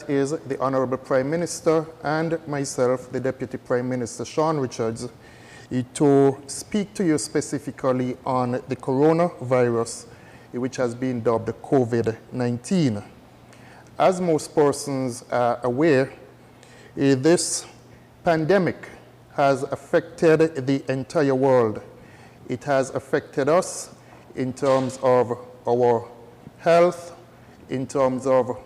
is the Honorable Prime Minister and myself, the Deputy Prime Minister, Shawn Richards, to speak to you specifically on the coronavirus, which has been dubbed COVID-19. As most persons are aware, this pandemic has affected the entire world. It has affected us in terms of our health, in terms of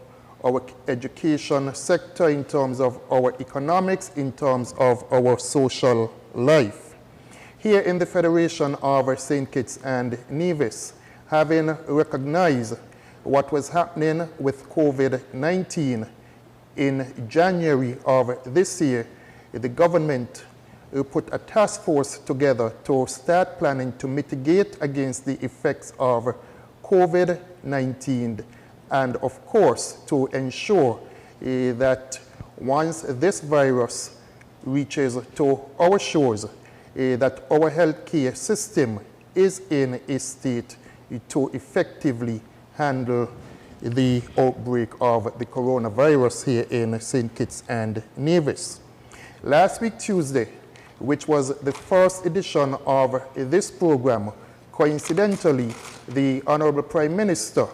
our education sector, in terms of our economics, in terms of our social life. Here in the Federation of St. Kitts and Nevis, having recognized what was happening with COVID-19 in January of this year, the government put a task force together to start planning to mitigate against the effects of COVID-19 and, of course, to ensure that once this virus reaches to our shores, that our healthcare system is in a state to effectively handle the outbreak of the coronavirus here in St. Kitts and Nevis. Last week, Tuesday, which was the first edition of this program, coincidentally, the Honorable Prime Minister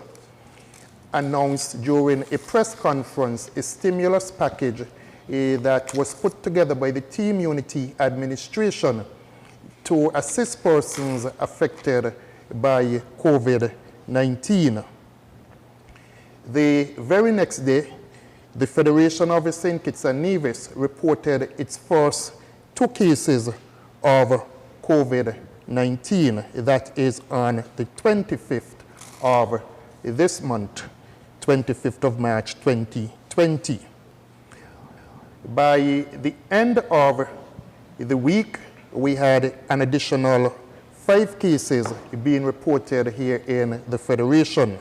announced during a press conference a stimulus package that was put together by the Team Unity administration to assist persons affected by COVID-19. The very next day, the Federation of St. Kitts and Nevis reported its first 2 cases of COVID-19. That is on the 25th of this month, 25th of March 2020. By the end of the week, we had an additional 5 cases being reported here in the Federation.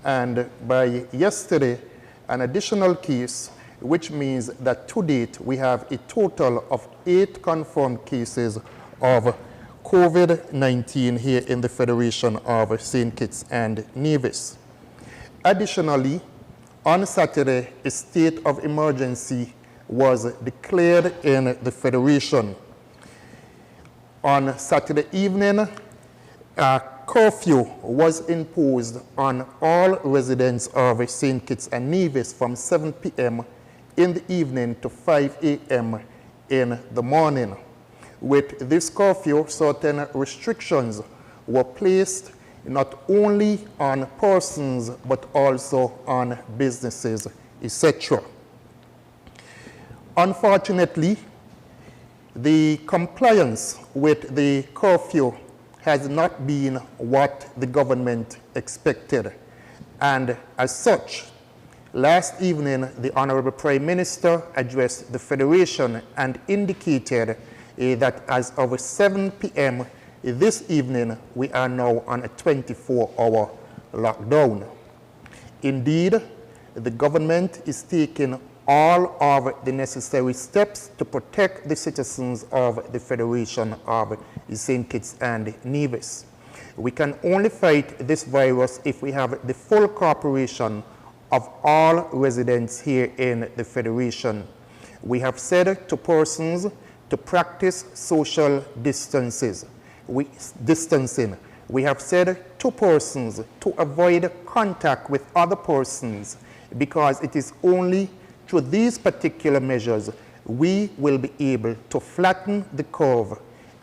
And by yesterday, an additional case, which means that to date we have a total of 8 confirmed cases of COVID-19 here in the Federation of St. Kitts and Nevis. Additionally, on Saturday, a state of emergency was declared in the Federation. On Saturday evening, a curfew was imposed on all residents of St. Kitts and Nevis from 7 p.m. in the evening to 5 a.m. in the morning. With this curfew, certain restrictions were placed not only on persons but also on businesses, etc. Unfortunately, the compliance with the curfew has not been what the government expected. And as such, last evening, the Honorable Prime Minister addressed the Federation and indicated that as of 7 p.m. this evening, we are now on a 24-hour lockdown. Indeed, the government is taking all of the necessary steps to protect the citizens of the Federation of St. Kitts and Nevis. We can only fight this virus if we have the full cooperation of all residents here in the Federation. We have said to persons to practice social distancing. We have said to persons to avoid contact with other persons, because it is only through these particular measures we will be able to flatten the curve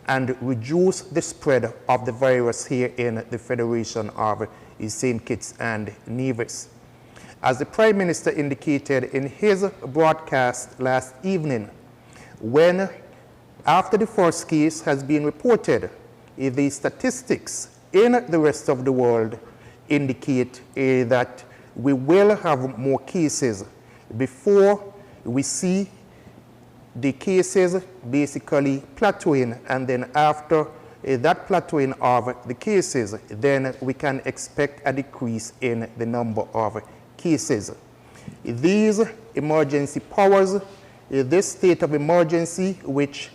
and reduce the spread of the virus here in the Federation of St. Kitts and Nevis. As the Prime Minister indicated in his broadcast last evening, when after the first case has been reported, the statistics in the rest of the world indicate that we will have more cases before we see the cases basically plateauing, and then after that plateauing of the cases, then we can expect a decrease in the number of cases. These emergency powers, this state of emergency which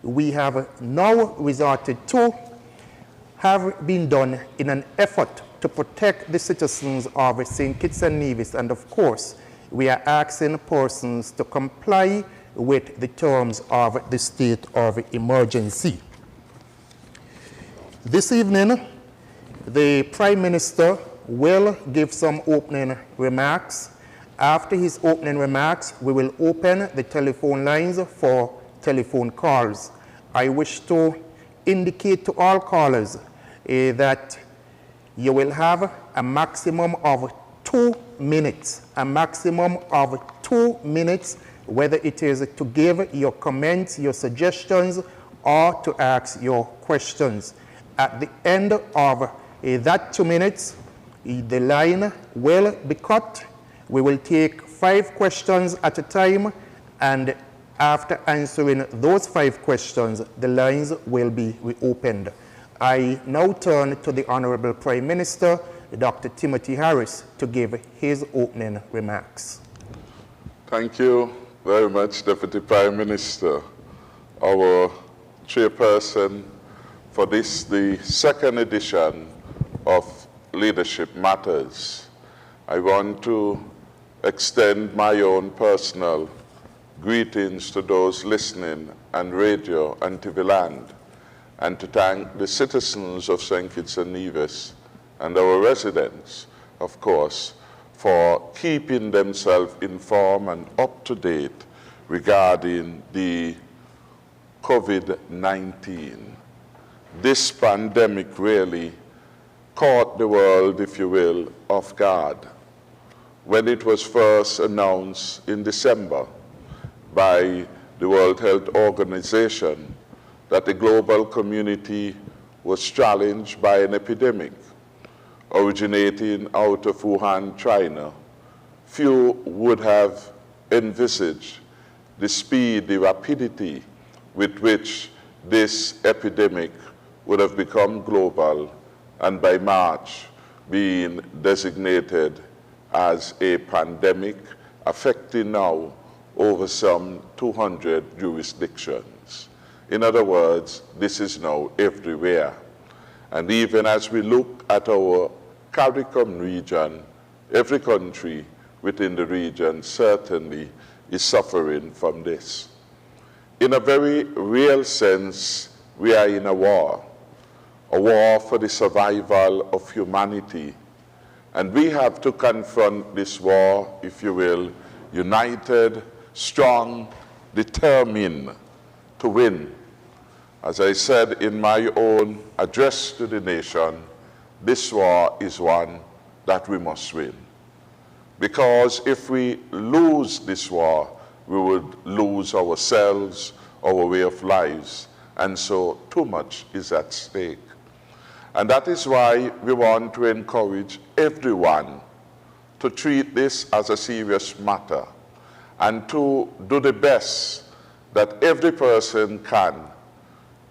we have now resorted to, have been done in an effort to protect the citizens of St. Kitts and Nevis, and of course, we are asking persons to comply with the terms of the state of emergency. This evening, the Prime Minister will give some opening remarks. After his opening remarks, we will open the telephone lines for telephone calls. I wish to indicate to all callers that you will have a maximum of 2 minutes, whether it is to give your comments, your suggestions, or to ask your questions. At the end of that 2 minutes, the line will be cut. We will take 5 questions at a time, and after answering those 5 questions, the lines will be reopened. I now turn to the Honorable Prime Minister, Dr. Timothy Harris, to give his opening remarks. Thank you very much, Deputy Prime Minister, our chairperson for this, the second edition of Leadership Matters. I want to extend my own personal greetings to those listening on radio and TV land, and to thank the citizens of St. Kitts and Nevis and our residents, of course, for keeping themselves informed and up to date regarding the COVID-19. This pandemic really caught the world, if you will, off guard. When it was first announced in December by the World Health Organization that the global community was challenged by an epidemic originating out of Wuhan, China, few would have envisaged the speed, the rapidity with which this epidemic would have become global, and by March being designated as a pandemic affecting now over some 200 jurisdictions. In other words, this is now everywhere. And even as we look at our CARICOM region, every country within the region certainly is suffering from this. In a very real sense, we are in a war for the survival of humanity. And we have to confront this war, if you will, united, strong, determined to win. As I said in my own address to the nation, this war is one that we must win. Because if we lose this war, we would lose ourselves, our way of lives, and so too much is at stake. And that is why we want to encourage everyone to treat this as a serious matter and to do the best that every person can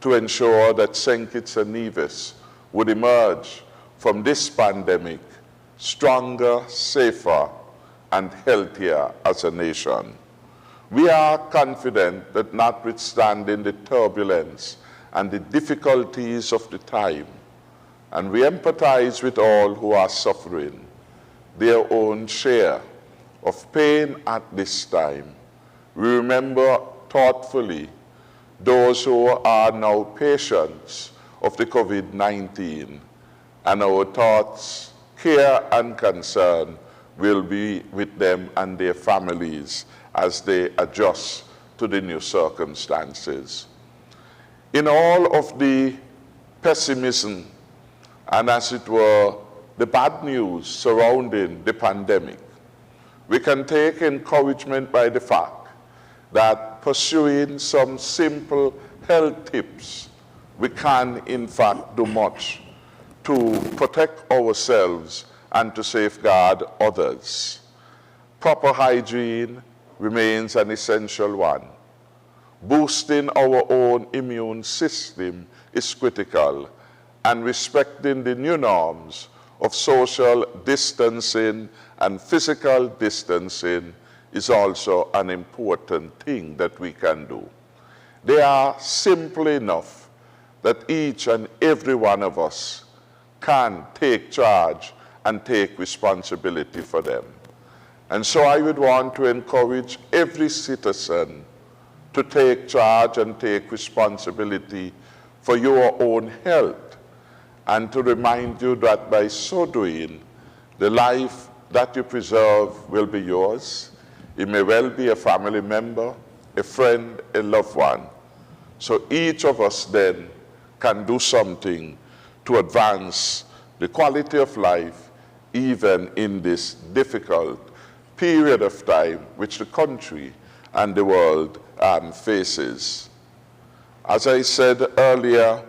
to ensure that St. Kitts and Nevis would emerge from this pandemic stronger, safer, and healthier as a nation. We are confident that notwithstanding the turbulence and the difficulties of the time, and we empathize with all who are suffering their own share of pain at this time, we remember thoughtfully those who are now patients of the COVID-19, and our thoughts, care, and concern will be with them and their families as they adjust to the new circumstances. In all of the pessimism and, as it were, the bad news surrounding the pandemic, we can take encouragement by the fact that pursuing some simple health tips, we can in fact do much to protect ourselves and to safeguard others. Proper hygiene remains an essential one. Boosting our own immune system is critical, and respecting the new norms of social distancing and physical distancing is also an important thing that we can do. They are simple enough that each and every one of us can take charge and take responsibility for them. And so I would want to encourage every citizen to take charge and take responsibility for your own health, and to remind you that by so doing, the life that you preserve will be yours. It may well be a family member, a friend, a loved one. So each of us then can do something to advance the quality of life even in this difficult period of time which the country and the world faces. As I said earlier,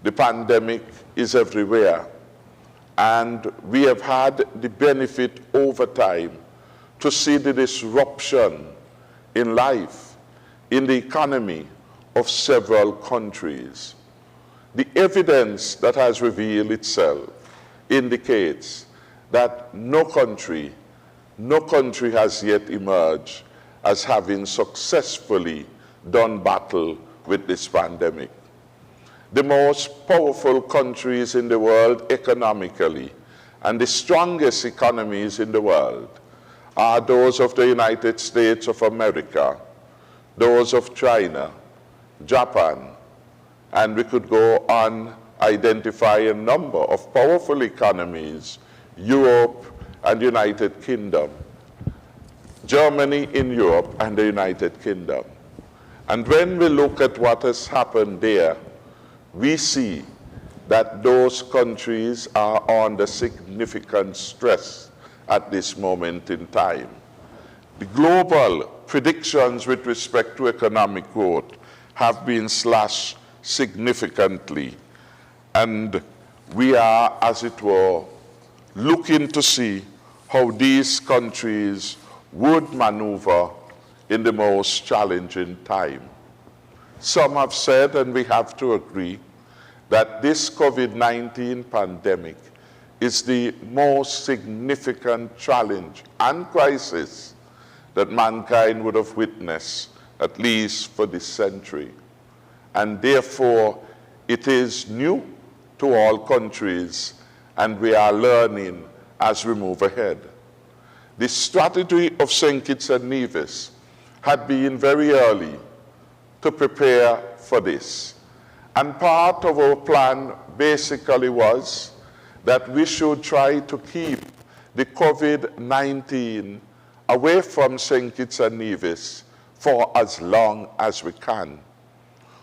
the pandemic is everywhere, and we have had the benefit over time to see the disruption in life, in the economy of several countries. The evidence that has revealed itself indicates that no country has yet emerged as having successfully done battle with this pandemic. The most powerful countries in the world economically and the strongest economies in the world are those of the United States of America, those of China, Japan, and we could go on identify a number of powerful economies, Europe and the United Kingdom, Germany in Europe and the United Kingdom. And when we look at what has happened there, we see that those countries are under significant stress at this moment in time. The global predictions with respect to economic growth have been slashed significantly, and we are, as it were, looking to see how these countries would maneuver in the most challenging time. Some have said, and we have to agree, that this COVID-19 pandemic is the most significant challenge and crisis that mankind would have witnessed, at least for this century. And therefore, it is new to all countries, and we are learning as we move ahead. The strategy of St. Kitts and Nevis had been very early to prepare for this. And part of our plan basically was that we should try to keep the COVID-19 away from St. Kitts and Nevis for as long as we can.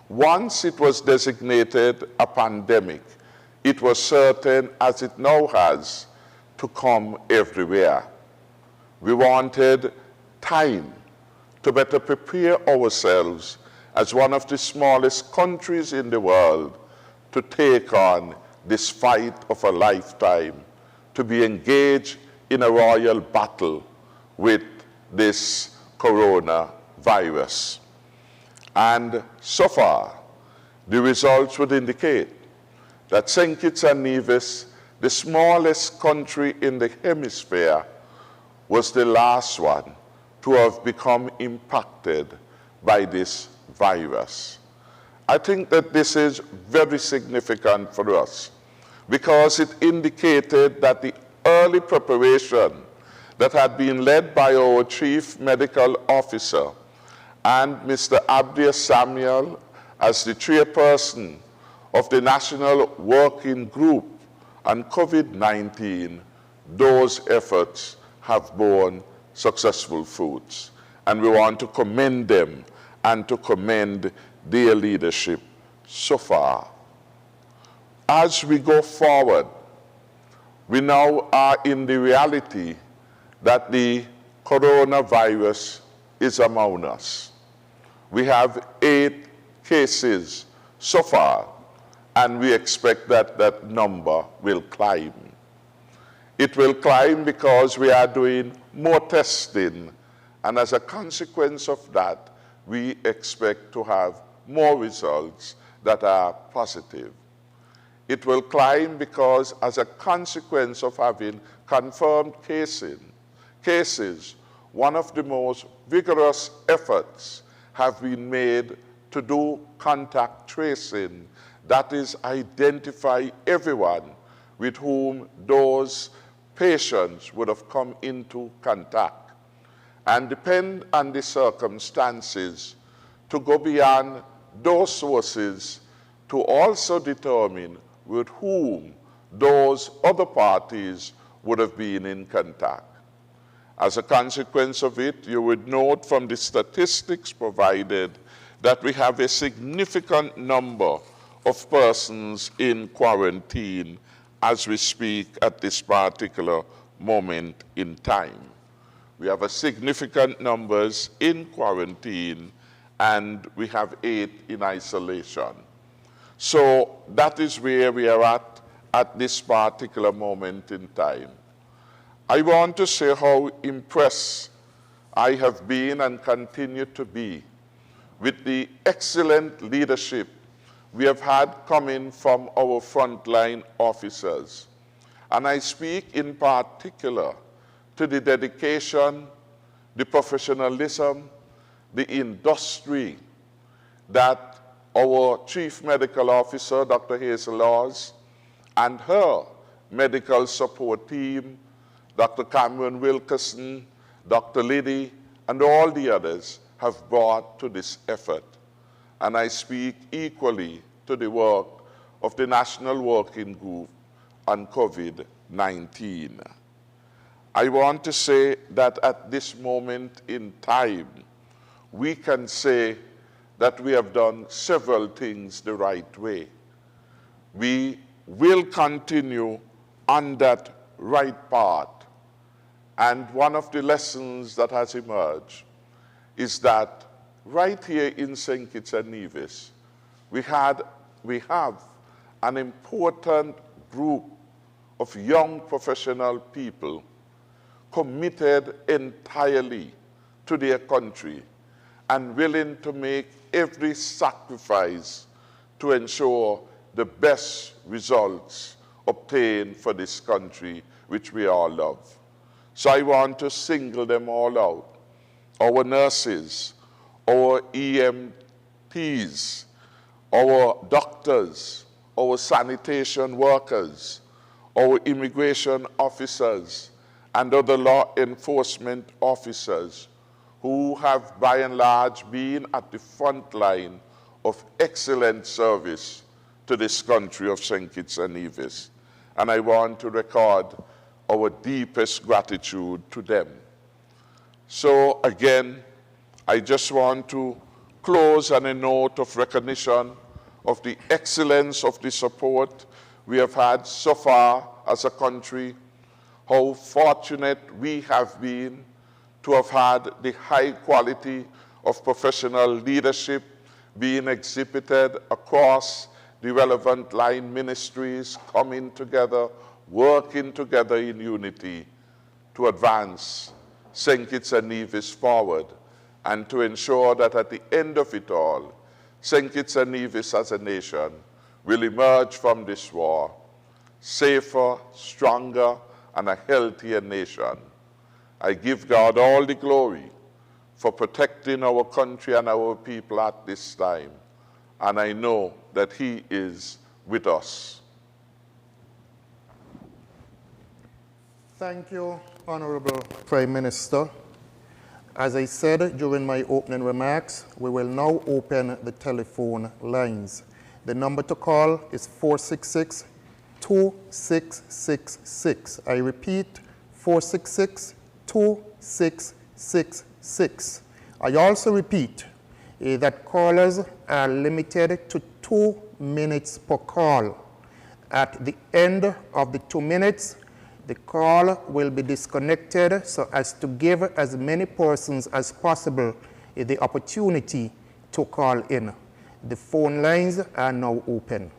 Once it was designated a pandemic, it was certain, as it now has, to come everywhere. We wanted time to better prepare ourselves as one of the smallest countries in the world to take on this fight of a lifetime, to be engaged in a royal battle with this coronavirus. And so far, the results would indicate that St. Kitts and Nevis, the smallest country in the hemisphere, was the last one to have become impacted by this virus. I think that this is very significant for us because it indicated that the early preparation that had been led by our Chief Medical Officer and Mr. Abdia Samuel as the chairperson of the National Working Group on COVID-19, those efforts have borne successful fruits. And we want to commend them and to commend their leadership so far. As we go forward, we now are in the reality that the coronavirus is among us. We have 8 cases so far, and we expect that that number will climb. It will climb because we are doing more testing, and as a consequence of that, we expect to have more results that are positive. It will climb because as a consequence of having confirmed cases, one of the most vigorous efforts have been made to do contact tracing, that is, identify everyone with whom those patients would have come into contact. and depend on the circumstances to go beyond those sources to also determine with whom those other parties would have been in contact. As a consequence of it, you would note from the statistics provided that we have a significant number of persons in quarantine as we speak at this particular moment in time. We have a significant numbers in quarantine, and we have 8 in isolation. So that is where we are at this particular moment in time. I want to say how impressed I have been and continue to be with the excellent leadership we have had coming from our frontline officers. And I speak in particular to the dedication, the professionalism, the industry that our Chief Medical Officer, Dr. Hazel Laws, and her medical support team, Dr. Cameron Wilkerson, Dr. Liddy, and all the others have brought to this effort. And I speak equally to the work of the National Working Group on COVID-19. I want to say that at this moment in time, we can say that we have done several things the right way. We will continue on that right path. And one of the lessons that has emerged is that right here in St. Kitts and Nevis, we have an important group of young professional people committed entirely to their country and willing to make every sacrifice to ensure the best results obtained for this country, which we all love. So I want to single them all out. Our nurses, our EMTs, our doctors, our sanitation workers, our immigration officers, and other law enforcement officers who have by and large been at the front line of excellent service to this country of St. Kitts and Nevis. And I want to record our deepest gratitude to them. So again, I just want to close on a note of recognition of the excellence of the support we have had so far as a country, how fortunate we have been to have had the high quality of professional leadership being exhibited across the relevant line ministries, coming together, working together in unity to advance St. Kitts and Nevis forward and to ensure that at the end of it all, St. Kitts and Nevis as a nation will emerge from this war safer, stronger, and a healthier nation. I give God all the glory for protecting our country and our people at this time, and I know that He is with us. Thank you, Honorable Prime Minister. As I said during my opening remarks, we will now open the telephone lines. The number to call is 466-2666. I repeat, 466-2666. I also repeat that callers are limited to 2 minutes per call. At the end of the 2 minutes, the call will be disconnected so as to give as many persons as possible the opportunity to call in. The phone lines are now open.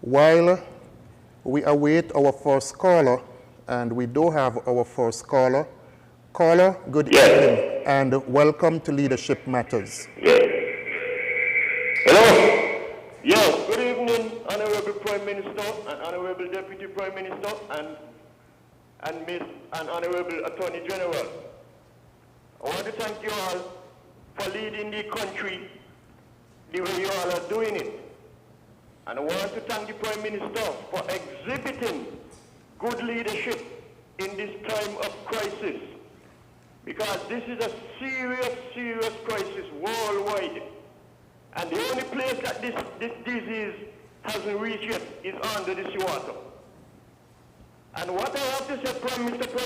While we await our first caller, and we do have our first caller, good evening and welcome to Leadership Matters. Yes. Hello. Yes, good evening, Honorable Prime Minister and Honorable Deputy Prime Minister and Honorable Attorney General. I want to thank you all for leading the country the way you all are doing it. And I want to thank the Prime Minister for exhibiting good leadership in this time of crisis, because this is a serious, serious crisis worldwide. And the only place that this disease hasn't reached yet is under the seawater. And what I have to say, Prime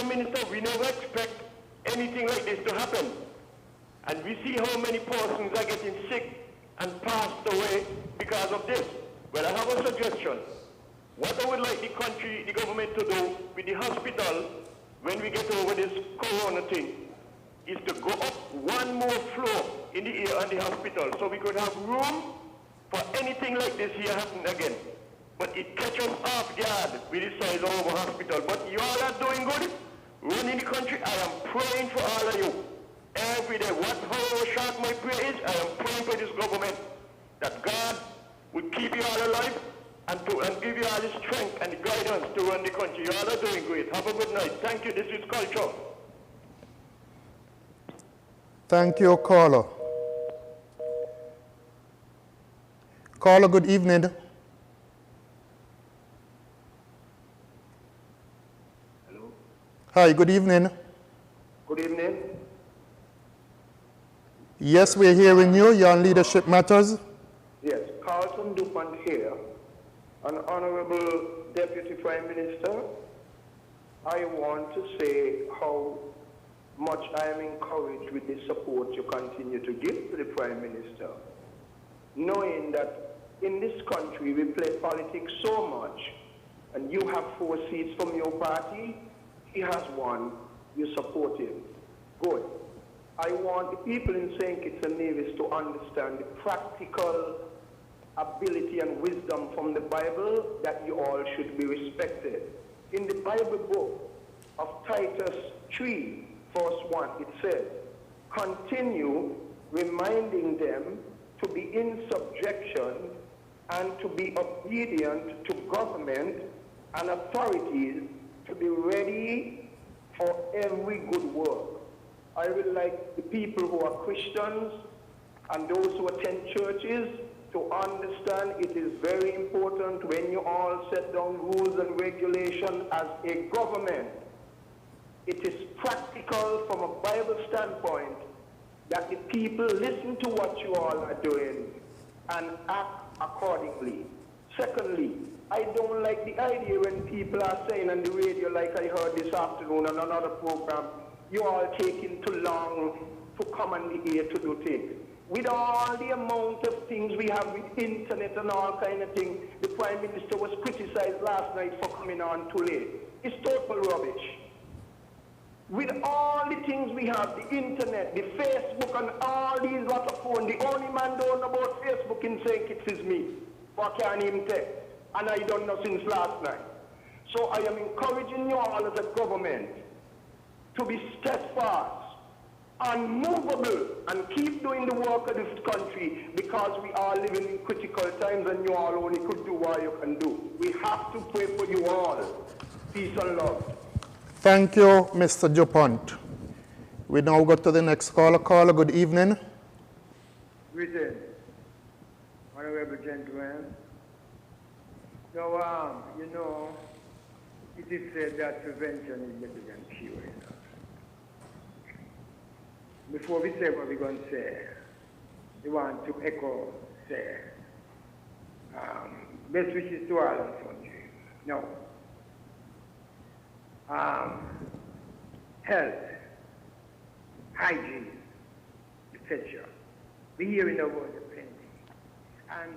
Minister, we never expect anything like this to happen. And we see how many persons are getting sick and passed away because of this. Well, I have a suggestion. What I would like the country, the government to do with the hospital when we get over this corona thing is to go up one more floor in the air on the hospital so we could have room for anything like this here happening again. But it catches us off guard with the size of our hospital. But you all are doing good, running the country. I am praying for all of you every day. However short my prayer is, I am praying for this government that God will keep you all alive and give you all the strength and the guidance to run the country. You all are doing great. Have a good night. Thank you. This is Culture. Thank you, caller. Caller, good evening. Hello. Hi, good evening. Good evening. Yes, we're hearing you. You're on Leadership Matters. Yes, Carlton DuPont here. An Honorable Deputy Prime Minister, I want to say how much I am encouraged with the support you continue to give to the Prime Minister, knowing that in this country we play politics so much, and you have 4 seats from your party, he has 1, you support him. Good. I want the people in St. Kitts and Nevis to understand the practical ability and wisdom from the Bible that you all should be respected. In the Bible book of Titus 3, verse 1, it says, continue reminding them to be in subjection and to be obedient to government and authorities, to be ready for every good work. I would like the people who are Christians and those who attend churches to understand it is very important when you all set down rules and regulations as a government. It is practical from a Bible standpoint that the people listen to what you all are doing and act accordingly. Secondly, I don't like the idea when people are saying on the radio, like I heard this afternoon on another program, you all taking too long to come on the air to do things. With all the amount of things we have with internet and all kind of things, the Prime Minister was criticized last night for coming on too late. It's total rubbish. With all the things we have, the internet, the Facebook and all these lot of phones, the only man don't know about Facebook in St. Kitts is me. But I can't even text. And I don't know since last night. So I am encouraging you all as a government to be steadfast, unmovable, and keep doing the work of this country, because we are living in critical times and you all only could do what you can do. We have to pray for you all. Peace and love. Thank you, Mr. DuPont. We now go to the next caller. Caller, good evening. Greetings, honorable gentlemen. So, you know, it is said that prevention is better than cure. Before we say what we're going to say, we want to echo, say, best wishes to all our country. No. Health, hygiene, etc. We hear in the world plenty. And,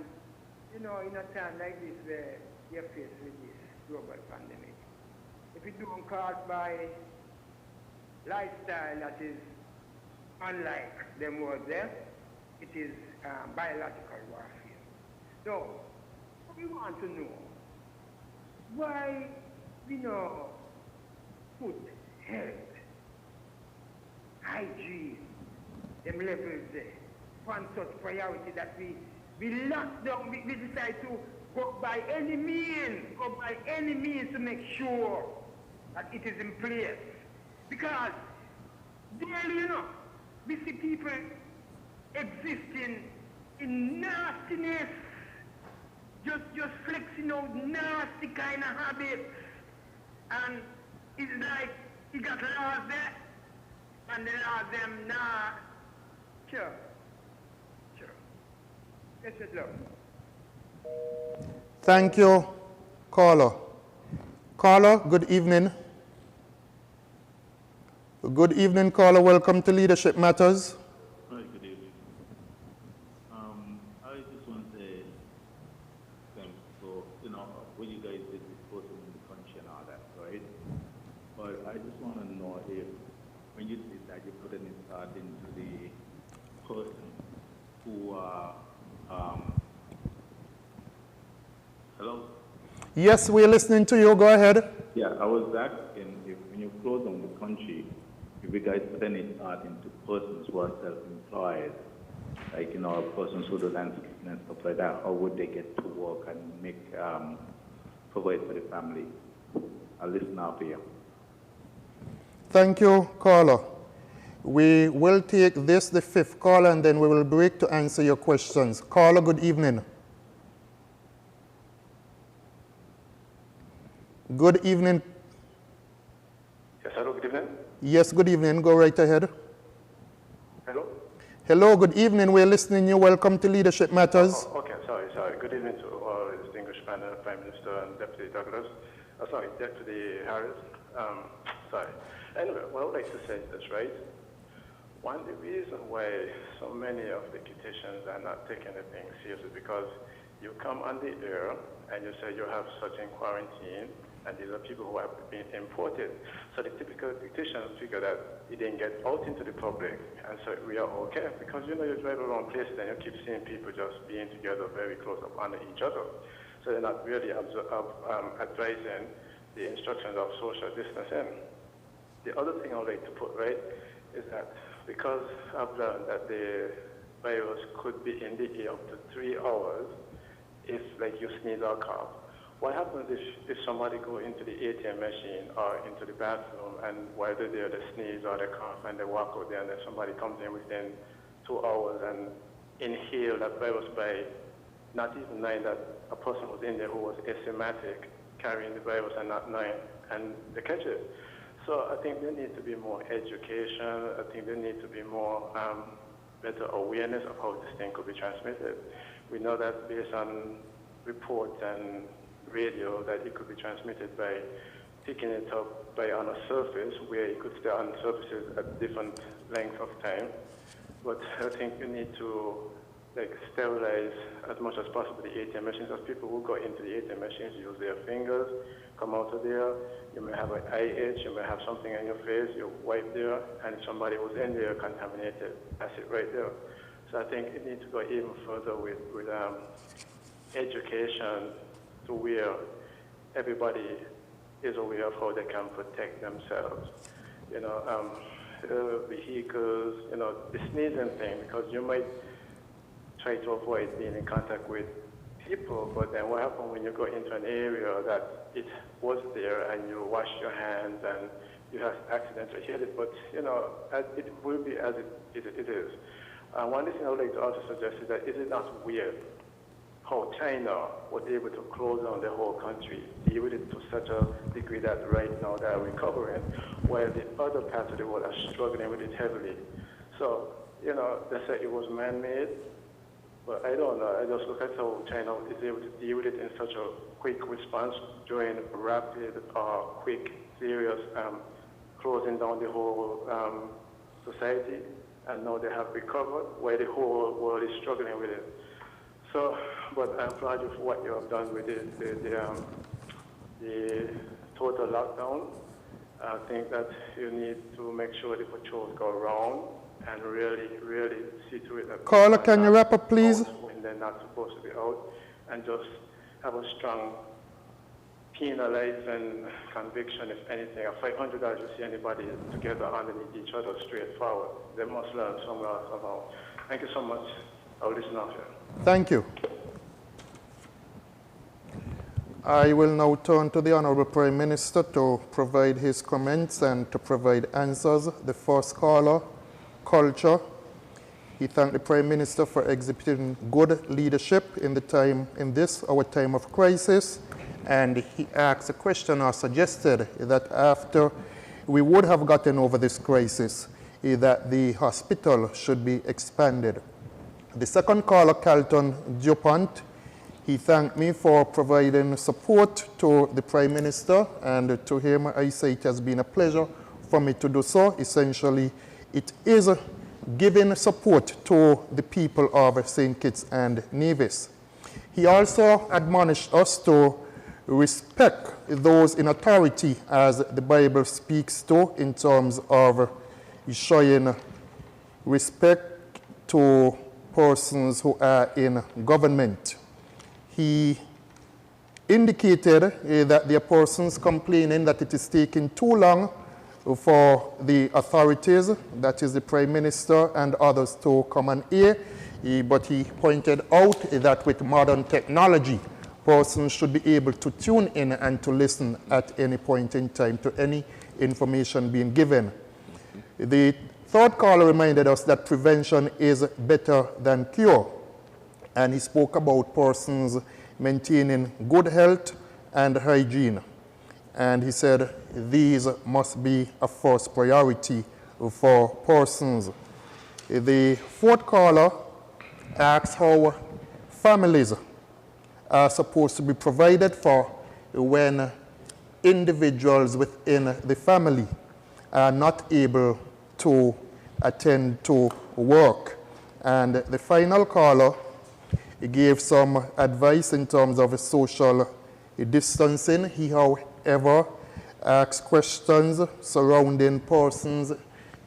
you know, in a time like this where we are faced with this global pandemic, if it don't caused by lifestyle that is unlike them was there, it is biological warfare. So, we want to know why we know food, health, hygiene, them levels there, one such priority that we lock down, we decide to go by any means to make sure that it is in place. Because daily, you know, we see people existing in nastiness, just flexing out nasty kind of habits. And it's like he got laws there, and the laws them nah. Sure. Yes, love. Thank you, caller. Caller, good evening. Good evening, caller. Welcome to Leadership Matters. Hi, good evening. I just want to say thanks for, what you guys did with posting in the country and all that, right? But I just want to know if, when you did that, you put any thought into the person who hello? Yes, we're listening to you. Go ahead. Yeah, I was asking if when you close on the country, if you guys put any thought into persons who are self-employed, like, persons who do landscaping and stuff like that, how would they get to work and make, provide for the family? I'll listen after you. Thank you, caller. We will take this, the fifth caller, and then we will break to answer your questions. Caller, good evening. Good evening. Yes, hello, good evening. Yes, good evening. Go right ahead. Hello? Hello, good evening. We're listening you. Welcome to Leadership Matters. Okay, sorry. Good evening to all distinguished panel, Prime Minister and Deputy Douglas. Deputy Harris. Sorry. Anyway, what I would like to say is this, right? One, the reason why so many of the petitions are not taking the thing seriously because you come on the air and you say you have such in quarantine, and these are people who have been imported. So the typical petitions figure that it didn't get out into the public, and so we are okay, because you drive around places and you keep seeing people just being together very close up under each other. So they're not really advising the instructions of social distancing. The other thing I would like to put right is that because I've learned that the virus could be in the air up to 3 hours if like you sneeze or cough. What happens if somebody go into the ATM machine or into the bathroom and while they're there they sneeze or they cough and they walk out there and then somebody comes in within 2 hours and inhale that virus by not even knowing that a person was in there who was asymptomatic carrying the virus and not knowing, and they catch it. So I think there needs to be more education. I think there needs to be more better awareness of how this thing could be transmitted. We know that based on reports and radio that it could be transmitted by picking it up by on a surface where it could stay on surfaces at different lengths of time. But I think you need to sterilize as much as possible the ATM machines. As people who go into the ATM machines use their fingers, come out of there, you may have an eye itch, you may have something on your face, you wipe there, and somebody was in there contaminated. That's it right there. So I think it needs to go even further with education to where everybody is aware of how they can protect themselves. Vehicles, the sneezing thing, because you might try to avoid being in contact with people, but then what happens when you go into an area that it was there and you wash your hands and you have accidentally hit it, but it will be as it is. One thing I would like to also suggest is that is it not weird how China was able to close down the whole country, deal with it to such a degree that right now they are recovering, while the other parts of the world are struggling with it heavily. So, they say it was man-made, but I don't know. I just look at how China is able to deal with it in such a quick response during rapid, quick, serious closing down the whole society, and now they have recovered, while the whole world is struggling with it. So, but I'm proud of what you have done with the total lockdown. I think that you need to make sure the patrols go around and really see to it that Caller, can you wrap up, please? When they're not supposed to be out, and just have a strong penalizing conviction, if anything. At $500, you see anybody together underneath each other, straightforward. They must learn somewhere else somehow. Thank you so much. I'll listen after. Thank you. I will now turn to the Honorable Prime Minister to provide his comments and to provide answers. The first caller, culture. He thanked the Prime Minister for exhibiting good leadership in this, our time of crisis. And he asked a question or suggested that after we would have gotten over this crisis, that the hospital should be expanded. The second caller, Carlton Dupont, he thanked me for providing support to the Prime Minister, and to him I say it has been a pleasure for me to do so. Essentially, it is giving support to the people of St. Kitts and Nevis. He also admonished us to respect those in authority, as the Bible speaks to, in terms of showing respect to persons who are in government. He indicated that there are persons complaining that it is taking too long for the authorities, that is the Prime Minister and others, to come and hear, but he pointed out that with modern technology, persons should be able to tune in and to listen at any point in time to any information being given. The third caller reminded us that prevention is better than cure, and he spoke about persons maintaining good health and hygiene. And he said these must be a first priority for persons. The fourth caller asked how families are supposed to be provided for when individuals within the family are not able to attend to work. And the final caller gave some advice in terms of social distancing. He, however, asked questions surrounding persons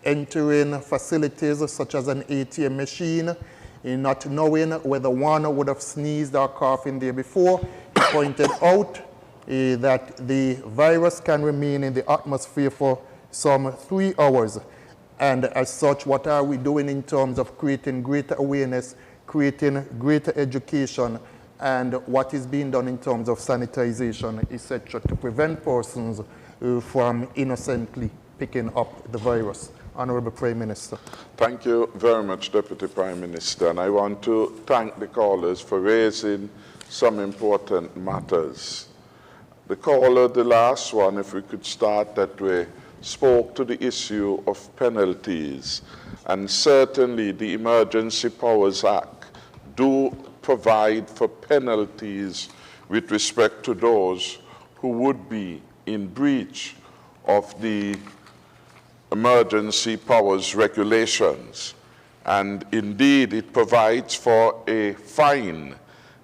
entering facilities such as an ATM machine, not knowing whether one would have sneezed or coughed in there before. He pointed out that the virus can remain in the atmosphere for some 3 hours. And as such, what are we doing in terms of creating greater awareness, creating greater education, and what is being done in terms of sanitization, etc., to prevent persons from innocently picking up the virus? Honorable Prime Minister. Thank you very much, Deputy Prime Minister. And I want to thank the callers for raising some important matters. The caller, the last one, if we could start that way, spoke to the issue of penalties. And certainly the Emergency Powers Act do provide for penalties with respect to those who would be in breach of the emergency powers regulations. And indeed, it provides for a fine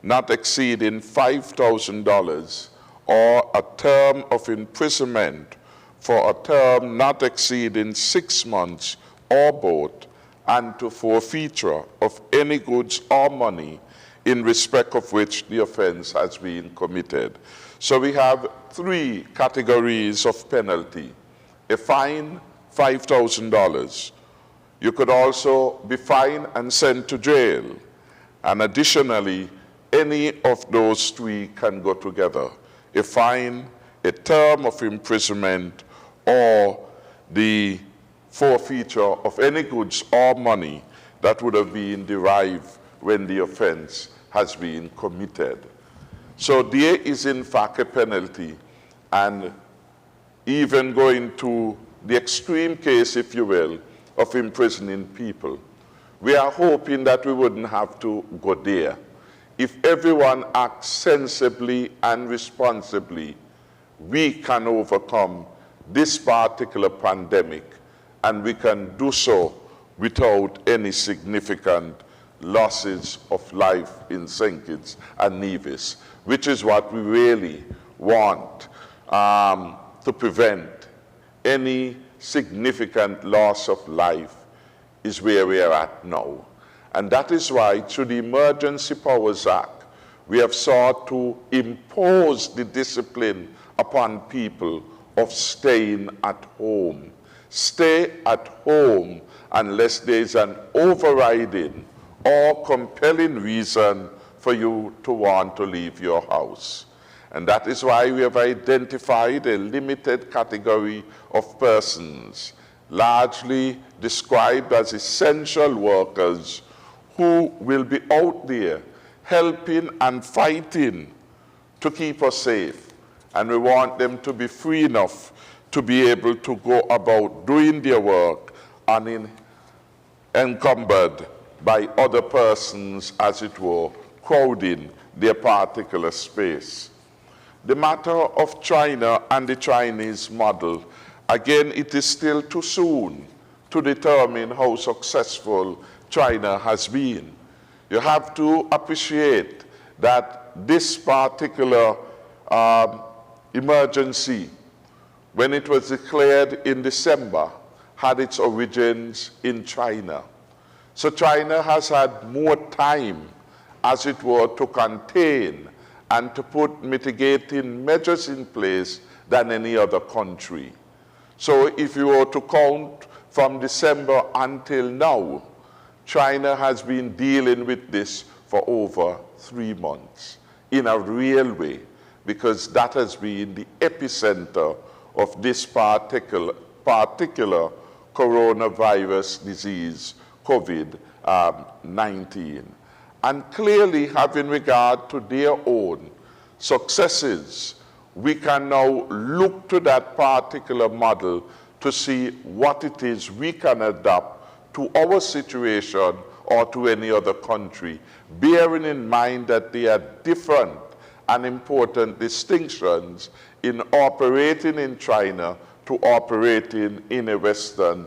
not exceeding $5,000 or a term of imprisonment for a term not exceeding 6 months or both, and to forfeiture of any goods or money in respect of which the offense has been committed. So we have 3 categories of penalty: a fine, $5,000. You could also be fined and sent to jail. And additionally, any of those 3 can go together: a fine, a term of imprisonment, or the forfeiture of any goods or money that would have been derived when the offense has been committed. So there is in fact a penalty, and even going to the extreme case, if you will, of imprisoning people. We are hoping that we wouldn't have to go there. If everyone acts sensibly and responsibly, we can overcome this particular pandemic, and we can do so without any significant losses of life in St. Kitts and Nevis, which is what we really want to prevent. Any significant loss of life is where we are at now. And that is why, through the Emergency Powers Act, we have sought to impose the discipline upon people of staying at home. Stay at home unless there is an overriding or compelling reason for you to want to leave your house. And that is why we have identified a limited category of persons, largely described as essential workers who will be out there helping and fighting to keep us safe. And we want them to be free enough to be able to go about doing their work unencumbered by other persons, as it were, crowding their particular space. The matter of China and the Chinese model, again, it is still too soon to determine how successful China has been. You have to appreciate that this particular emergency, when it was declared in December, had its origins in China. So China has had more time, as it were, to contain and to put mitigating measures in place than any other country. So if you were to count from December until now, China has been dealing with this for over 3 months in a real way, because that has been the epicenter of this particular coronavirus disease, COVID-19. And clearly, having regard to their own successes, we can now look to that particular model to see what it is we can adapt to our situation or to any other country, bearing in mind that there are different and important distinctions in operating in China to operating in a Western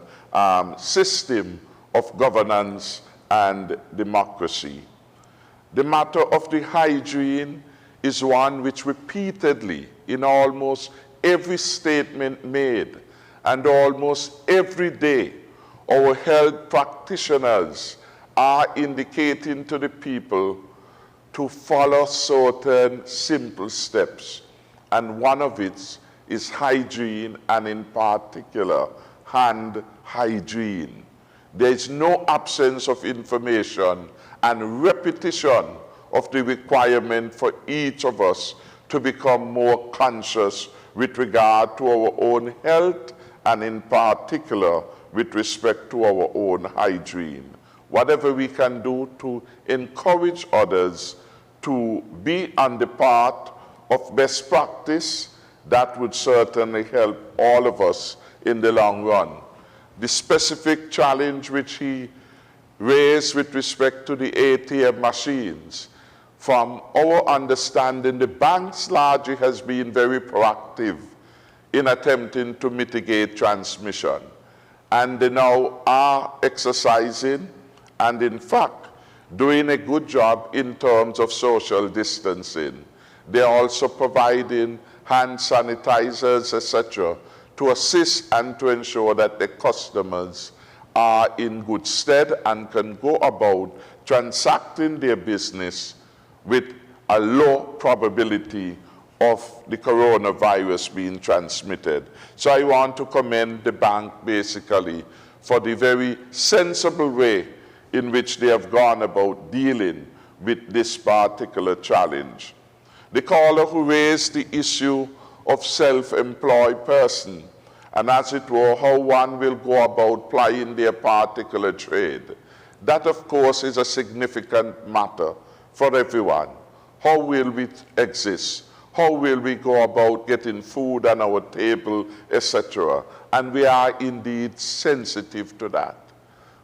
system of governance and democracy. The matter of the hygiene is one which repeatedly, in almost every statement made and almost every day, our health practitioners are indicating to the people to follow certain simple steps. And one of it is hygiene, and in particular, hand hygiene. There is no absence of information and repetition of the requirement for each of us to become more conscious with regard to our own health, and in particular with respect to our own hygiene. Whatever we can do to encourage others to be on the path of best practice, that would certainly help all of us in the long run. The specific challenge which he raised with respect to the ATM machines, from our understanding, the banks largely has been very proactive in attempting to mitigate transmission. And they now are exercising and, in fact, doing a good job in terms of social distancing. They're also providing hand sanitizers, etc., to assist and to ensure that the customers are in good stead and can go about transacting their business with a low probability of the coronavirus being transmitted. So I want to commend the bank basically for the very sensible way in which they have gone about dealing with this particular challenge. The caller who raised the issue of self-employed person, and as it were, how one will go about plying their particular trade. That, of course, is a significant matter for everyone. How will we exist? How will we go about getting food on our table, etc.? And we are indeed sensitive to that.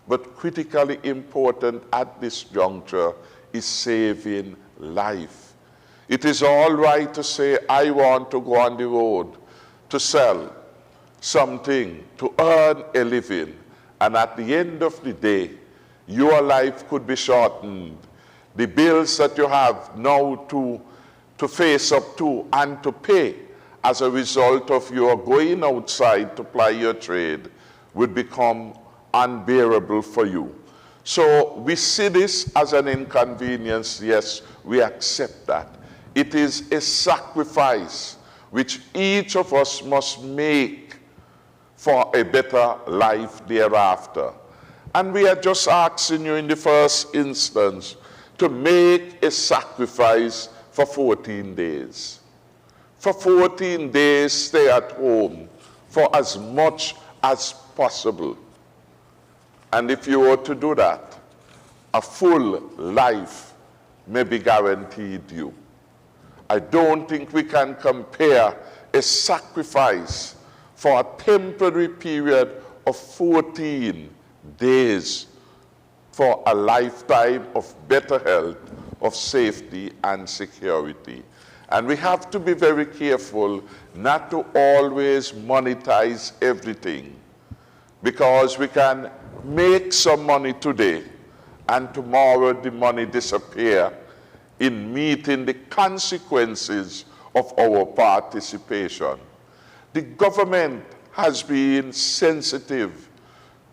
But critically important at this juncture is saving life. It is all right to say, I want to go on the road to sell something, to earn a living, and at the end of the day, your life could be shortened. The bills that you have now to face up to and to pay as a result of your going outside to ply your trade would become unbearable for you. So we see this as an inconvenience. Yes, we accept that. It is a sacrifice which each of us must make for a better life thereafter. And we are just asking you in the first instance to make a sacrifice for 14 days. For 14 days, stay at home for as much as possible. And if you were to do that, a full life may be guaranteed you. I don't think we can compare a sacrifice for a temporary period of 14 days for a lifetime of better health, of safety and security. And we have to be very careful not to always monetize everything, because we can make some money today and tomorrow the money disappear in meeting the consequences of our participation. The government has been sensitive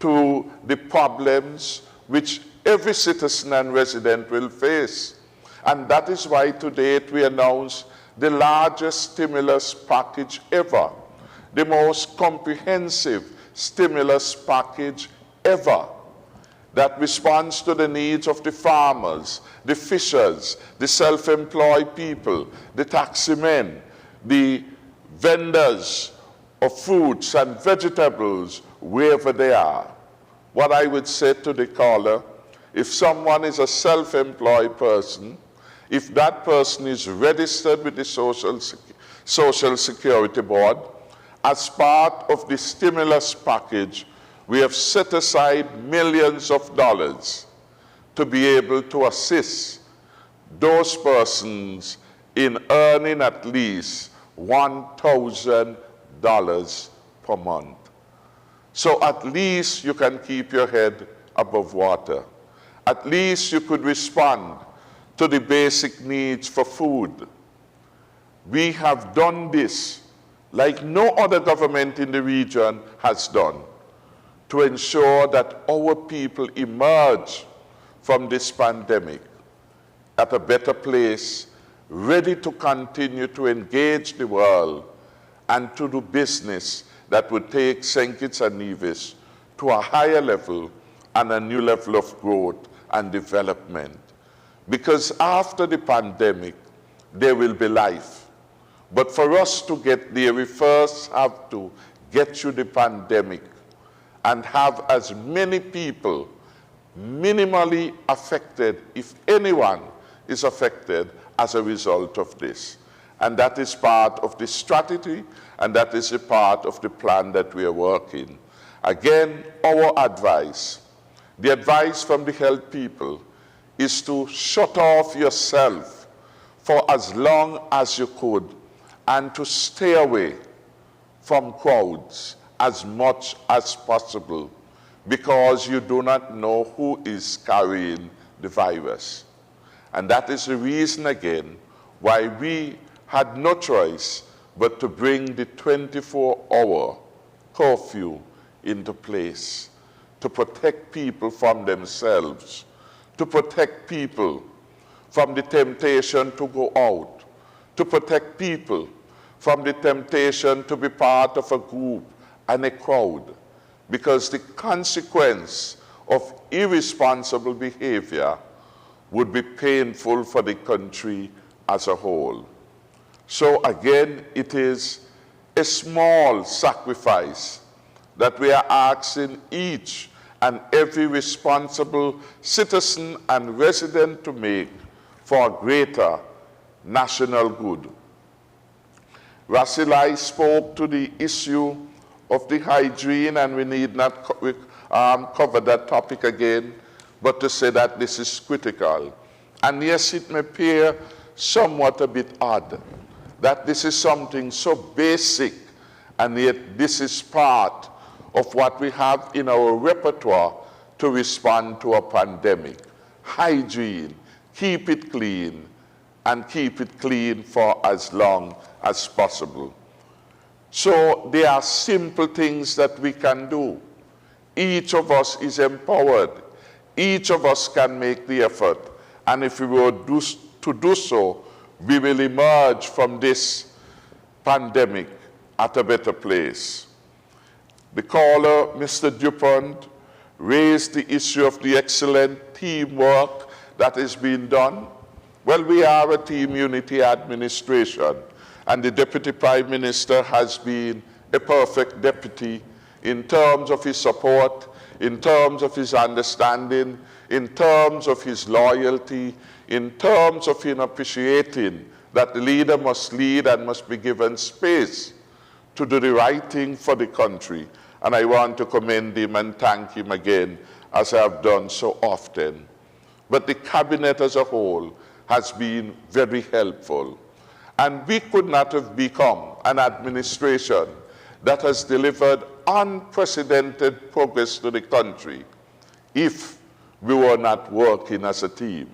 to the problems which every citizen and resident will face. And that is why today we announce the largest stimulus package ever, the most comprehensive stimulus package ever, that responds to the needs of the farmers, the fishers, the self-employed people, the taximen, the vendors of fruits and vegetables, wherever they are. What I would say to the caller, if someone is a self-employed person, if that person is registered with the Social Security Board, as part of the stimulus package, we have set aside millions of dollars to be able to assist those persons in earning at least $1,000 per month. So at least you can keep your head above water. At least you could respond to the basic needs for food. We have done this like no other government in the region has done, to ensure that our people emerge from this pandemic at a better place, ready to continue to engage the world and to do business that would take St. Kitts and Nevis to a higher level and a new level of growth and development. Because after the pandemic, there will be life. But for us to get there, we first have to get through the pandemic and have as many people minimally affected, if anyone is affected, as a result of this. And that is part of the strategy, and that is a part of the plan that we are working. Again, our advice, the advice from the health people, is to shut off yourself for as long as you could and to stay away from crowds as much as possible, because you do not know who is carrying the virus. And that is the reason, again, why we had no choice but to bring the 24-hour curfew into place to protect people from themselves, to protect people from the temptation to go out, to protect people from the temptation to be part of a group and a crowd, because the consequence of irresponsible behavior would be painful for the country as a whole. So again, it is a small sacrifice that we are asking each and every responsible citizen and resident to make for a greater national good. Rasilai spoke to the issue of the hygiene, and we need not cover that topic again, but to say that this is critical. And yes, it may appear somewhat a bit odd that this is something so basic, and yet this is part of what we have in our repertoire to respond to a pandemic. Hygiene, keep it clean, and keep it clean for as long as possible. So there are simple things that we can do. Each of us is empowered. Each of us can make the effort. And if we were to do so, we will emerge from this pandemic at a better place. The caller, Mr. Dupont, raised the issue of the excellent teamwork that is being done. Well, we are a team unity administration, and the Deputy Prime Minister has been a perfect deputy in terms of his support, in terms of his understanding, in terms of his loyalty, in terms of him appreciating that the leader must lead and must be given space to do the right thing for the country. And I want to commend him and thank him again, as I have done so often. But the cabinet as a whole has been very helpful. And we could not have become an administration that has delivered unprecedented progress to the country if we were not working as a team.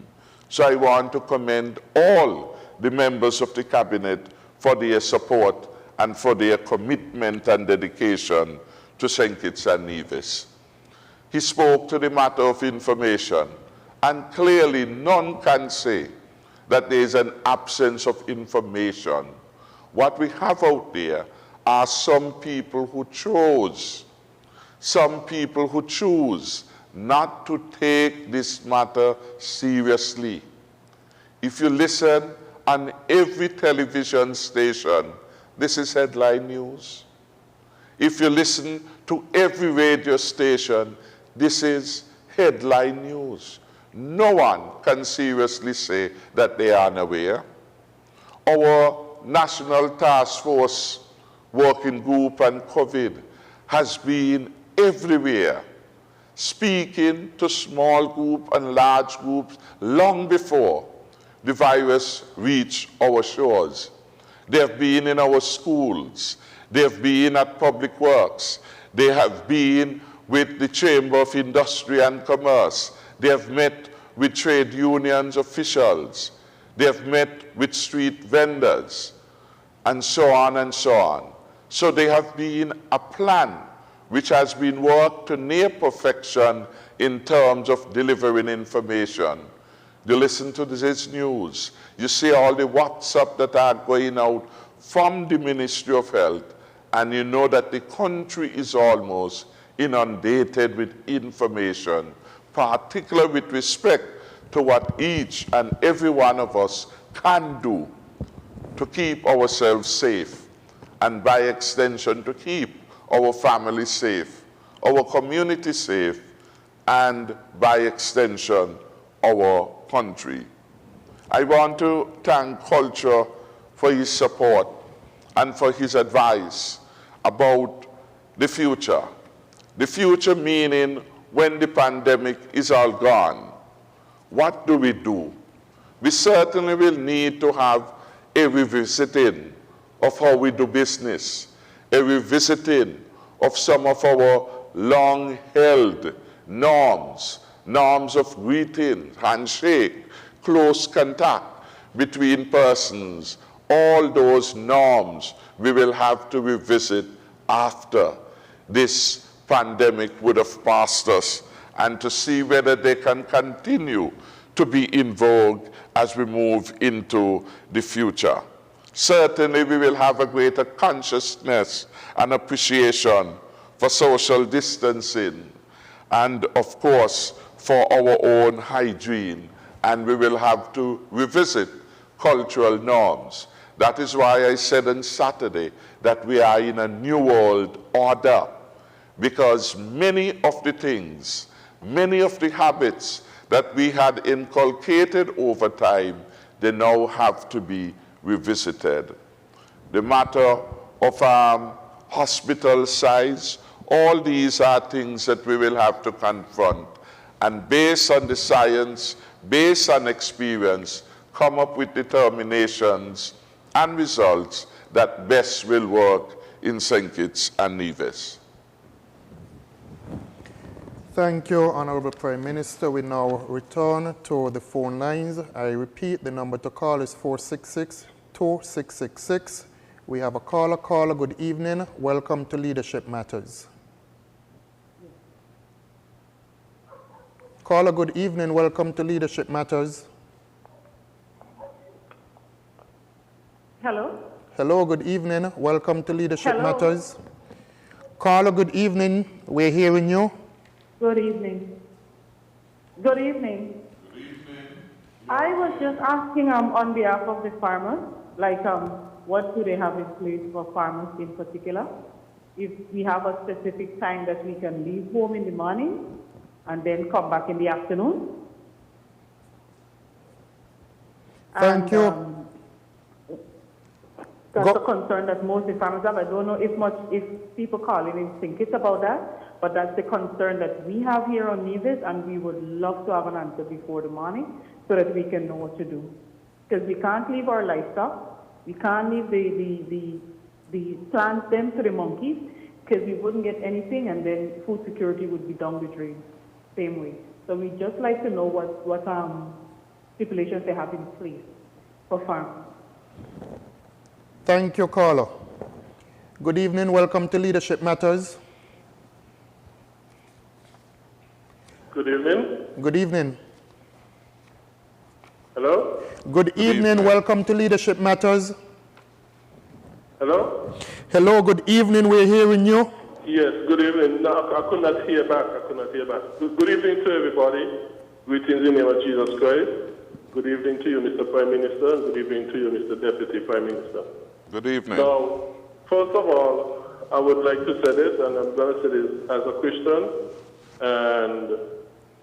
So I want to commend all the members of the cabinet for their support and for their commitment and dedication to St. Kitts and Nevis. He spoke to the matter of information, and clearly none can say that there is an absence of information. What we have out there are some people who choose not to take this matter seriously. If you listen on every television station, this is headline news. If you listen to every radio station, this is headline news. No one can seriously say that they are unaware. Our National Task Force Working Group on COVID has been everywhere, speaking to small groups and large groups long before the virus reached our shores. They have been in our schools. They have been at Public Works. They have been with the Chamber of Industry and Commerce. They have met with trade unions officials. They have met with street vendors, and so on and so on. So they have been a plan which has been worked to near perfection in terms of delivering information. You listen to this news, you see all the WhatsApp that are going out from the Ministry of Health, and you know that the country is almost inundated with information, particularly with respect to what each and every one of us can do to keep ourselves safe, and by extension to keep our family safe, our community safe, and by extension, our country. I want to thank Culture for his support and for his advice about the future. The future meaning when the pandemic is all gone, what do we do? We certainly will need to have a revisiting of how we do business, a revisiting of some of our long-held norms of greeting, handshake, close contact between persons. All those norms we will have to revisit after this pandemic would have passed us, and to see whether they can continue to be in vogue as we move into the future. Certainly we will have a greater consciousness and appreciation for social distancing, and of course for our own hygiene, and we will have to revisit cultural norms. That is why I said on Saturday that we are in a new world order, because many of the things, many of the habits that we had inculcated over time, they now have to be revisited. The matter of hospital size, all these are things that we will have to confront, and based on the science, based on experience, come up with determinations and results that best will work in St. Kitts and Nevis. Thank you, Honorable Prime Minister. We now return to the phone lines. I repeat, the number to call is 466-2666. We have a caller. Caller, good evening. Welcome to Leadership Matters. Caller, good evening. Welcome to Leadership Matters. Hello? Hello, good evening. Welcome to Leadership Hello. Matters. Caller, good evening. We're hearing you. Good evening. Good evening. Good evening. I was just asking on behalf of the farmers, like what do they have in place for farmers in particular? if we have a specific time that we can leave home in the morning and then come back in the afternoon. Thank you. That's a concern that most of the families have. I don't know if people calling in think it's about that, but that's the concern that we have here on Nevis, and we would love to have an answer before the morning so that we can know what to do. Because we can't leave our livestock, we can't leave the plants them to the monkeys, because we wouldn't get anything, and then food security would be down the drain, same way. So we just like to know what stipulations they have in place for farmers. Thank you, caller. Good evening. Welcome to Leadership Matters. Good evening. Good evening. Hello? Good evening. Welcome to Leadership Matters. Hello? Hello. Good evening. We're hearing you. Yes, good evening. No, I could not hear back. Good evening to everybody. Greetings in the name of Jesus Christ. Good evening to you, Mr. Prime Minister, and good evening to you, Mr. Deputy Prime Minister. Good evening. Now, first of all, I would like to say this, and I'm going to say this as a Christian, and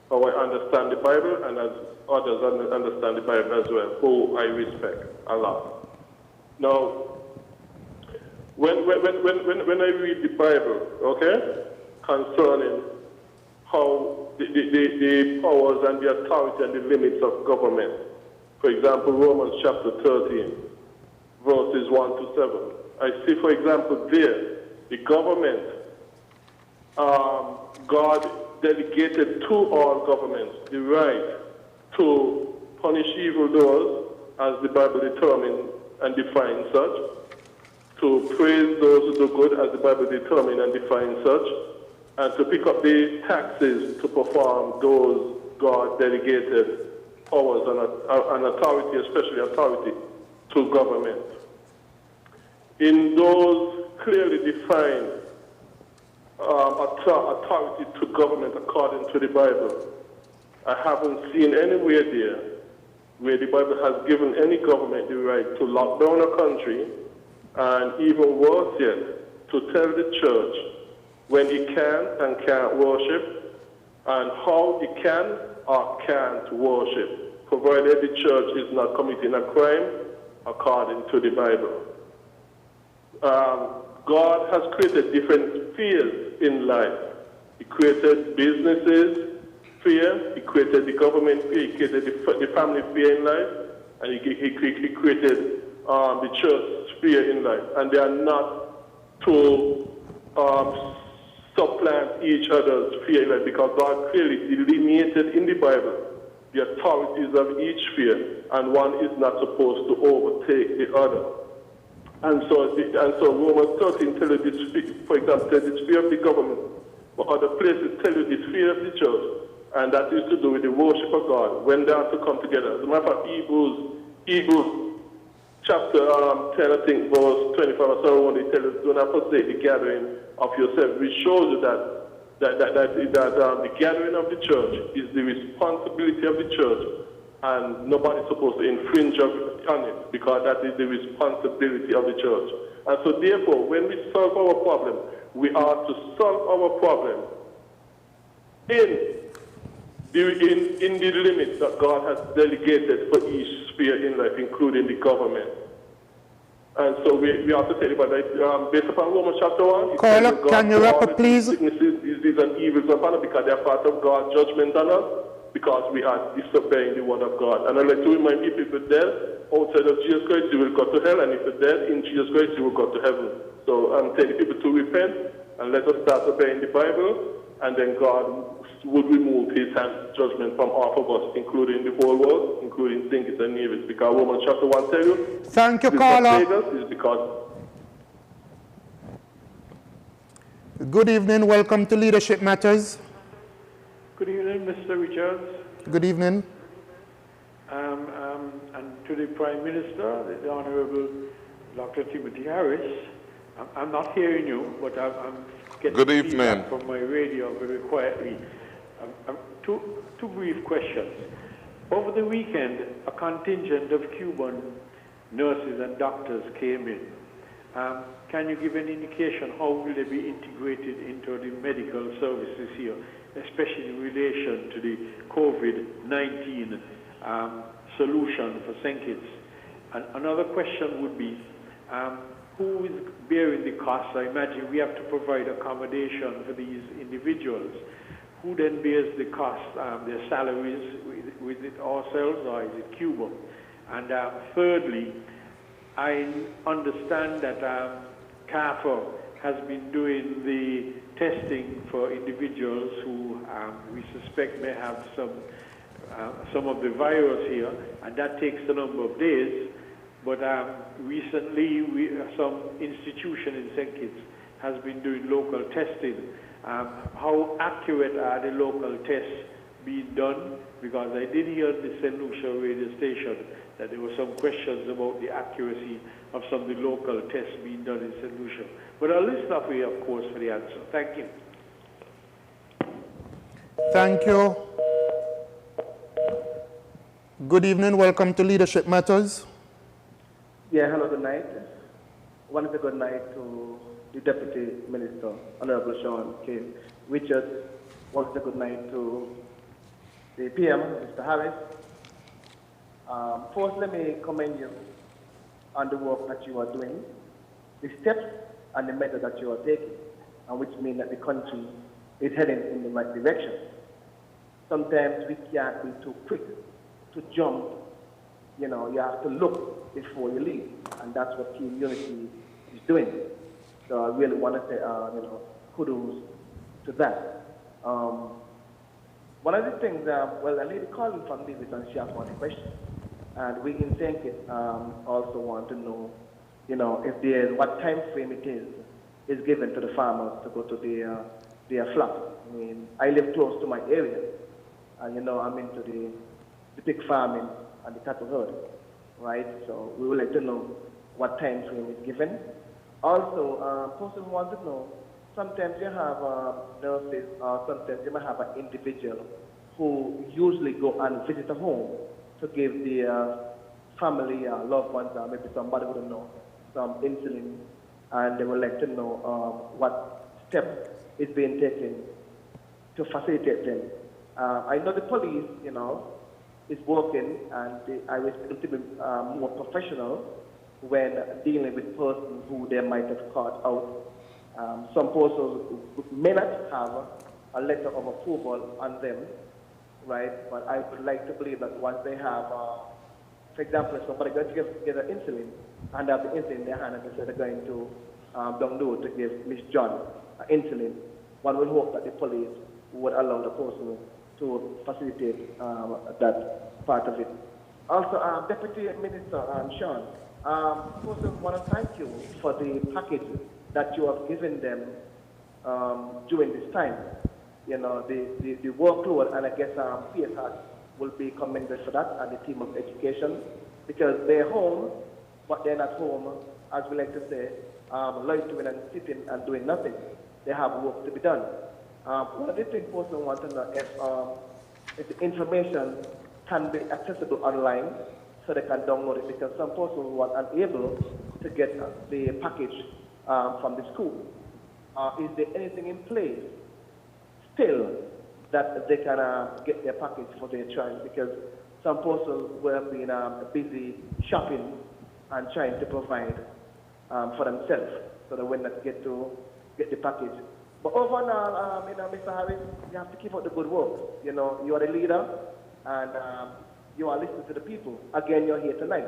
how I understand the Bible, and as others understand the Bible as well, who I respect a lot. Now, when I read the Bible, okay, concerning how the powers and the authority and the limits of government, for example, Romans chapter 13, verses 1 to 7. I see, for example, there, the government, God delegated to all governments the right to punish evildoers, as the Bible determines and defines such, to praise those who do good, as the Bible determines and defines such, and to pick up the taxes to perform those God delegated powers and authority, especially authority, to government. In those clearly defined authority to government according to the Bible, I haven't seen anywhere there where the Bible has given any government the right to lock down a country, and even worse yet, to tell the church when it can and can't worship, and how it can or can't worship, provided the church is not committing a crime according to the Bible. God has created different spheres in life. He created businesses sphere, he created the government sphere, he created the family sphere in life, and he created the church sphere in life. And they are not to supplant each other's sphere in life, because God clearly delineated in the Bible the authorities of each sphere, and one is not supposed to overtake the other. And so Romans 13 tells you this, for example, tells the sphere of the government, but other places tell you the sphere of the church, and that is to do with the worship of God, when they are to come together. As a matter of fact, Hebrews chapter 10, I think, verse 25 or so, when they tell us, do not forsake the gathering of yourself, which shows you that the gathering of the church is the responsibility of the church, and nobody's supposed to infringe on it, because that is the responsibility of the church. And so therefore, when we solve our problem, we are to solve our problem in the limits that God has delegated for each sphere in life, including the government. And so we have to tell you about that. Based upon Romans chapter 1, Caller, can you wrap up, please? Sicknesses, disease, and evils upon us, because they are part of God's judgment on us, because we are disobeying the word of God. And I'd like to remind people, if you're dead outside of Jesus Christ, you will go to hell, and if you're dead in Jesus Christ, you will go to heaven. So I'm telling people to repent, and let us start obeying the Bible, and then God would remove his hand judgment from all of us, including the whole world, including thinkers and neighbors. Because Romans chapter 1 tells you, thank you, caller. Is because good evening. Welcome to Leadership Matters. Good evening, Mr. Richards. Good evening. And to the Prime Minister, the Honorable Dr. Timothy Harris. I'm not hearing you, but I'm getting good evening feedback from my radio very quietly. Two brief questions. Over the weekend, a contingent of Cuban nurses and doctors came in. can you give an indication how will they be integrated into the medical services here, especially in relation to the COVID-19 solution for St. Kitts? And another question would be, who is bearing the costs? I imagine we have to provide accommodation for these individuals. Who then bears the cost, their salaries? With it ourselves or is it Cuba? And thirdly, I understand that CAFA has been doing the testing for individuals who we suspect may have some of the virus here, and that takes a number of days. But recently, some institution in St. Kitts has been doing local testing. How accurate are the local tests being done? Because I did hear on the St. Lucia radio station that there were some questions about the accuracy of some of the local tests being done in St. Lucia. But I'll listen up here, of course, for the answer. Thank you. Thank you. Good evening. Welcome to Leadership Matters. Yeah, hello, good night. One is a good night to the Deputy Minister, Honorable Shawn K. Richards. One is a good night to the PM, Mr. Harris. First, let me commend you on the work that you are doing, the steps and the methods that you are taking, and which mean that the country is heading in the right direction. Sometimes we can't be too quick to jump. You know, you have to look before you leave, and that's what Team Unity is doing. So I really want to say, kudos to that. One of the things, well, a lady called me from Davis and she asked one question, and we in St. Kitts also want to know, if there's what time frame it is given to the farmers to go to their flock. I mean, I live close to my area, and I'm into the pig farming and the cattle herd, right? So we would like to know what time frame is given. Also, person wants to know, sometimes you have nurses, or sometimes you might have an individual who usually go and visit a home to give the family, loved ones, or maybe somebody would know, some insulin, and they would like to know what step is being taken to facilitate them. I know the police, is working, and I was going to be more professional when dealing with persons who they might have caught out. Some persons may not have a letter of approval on them, right? But I would like to believe that once they have, for example, if somebody goes to get an insulin and have the insulin in their hand and they say they're going to Dongdu to give Miss John insulin, one would hope that the police would allow the person to facilitate that part of it. Also, Deputy Minister Shawn, first I want to thank you for the package that you have given them during this time. The workload, and I guess PSR will be commended for that, and the team of education, because they're home, but they're not home, as we like to say, loitering and sitting and doing nothing. They have work to be done. One of the things person want to know if the information can be accessible online so they can download it, because some persons were unable to get the package from the school. Is there anything in place still that they can get their package for their child? Because some persons were being busy shopping and trying to provide for themselves, so they will not get the package. But overall, Mr. Harris, you have to keep up the good work. You are a leader, and you are listening to the people. Again, you're here tonight,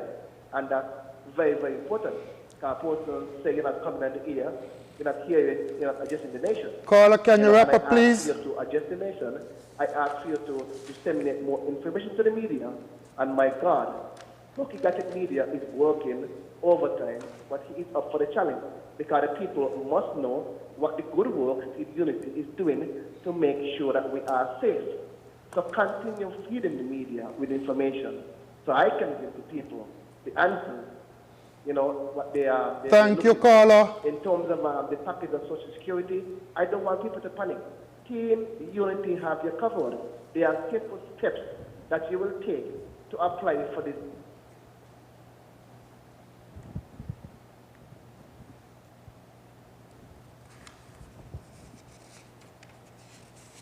and that's very, very important. Because persons say you're not coming in the ear, you're not hearing, you're not adjusting the nation. Caller, can you wrap up, please? I ask you to adjust the nation. I ask you to disseminate more information to the media. And my God, Gatic Media is working overtime, but he is up for the challenge, because the people must know what the good work Team Unity is doing to make sure that we are safe. So continue feeding the media with information, so I can give the people the answers, what they are. Thank you, caller. In terms of the package of Social Security, I don't want people to panic. Team Unity have you covered. There are simple steps that you will take to apply for this.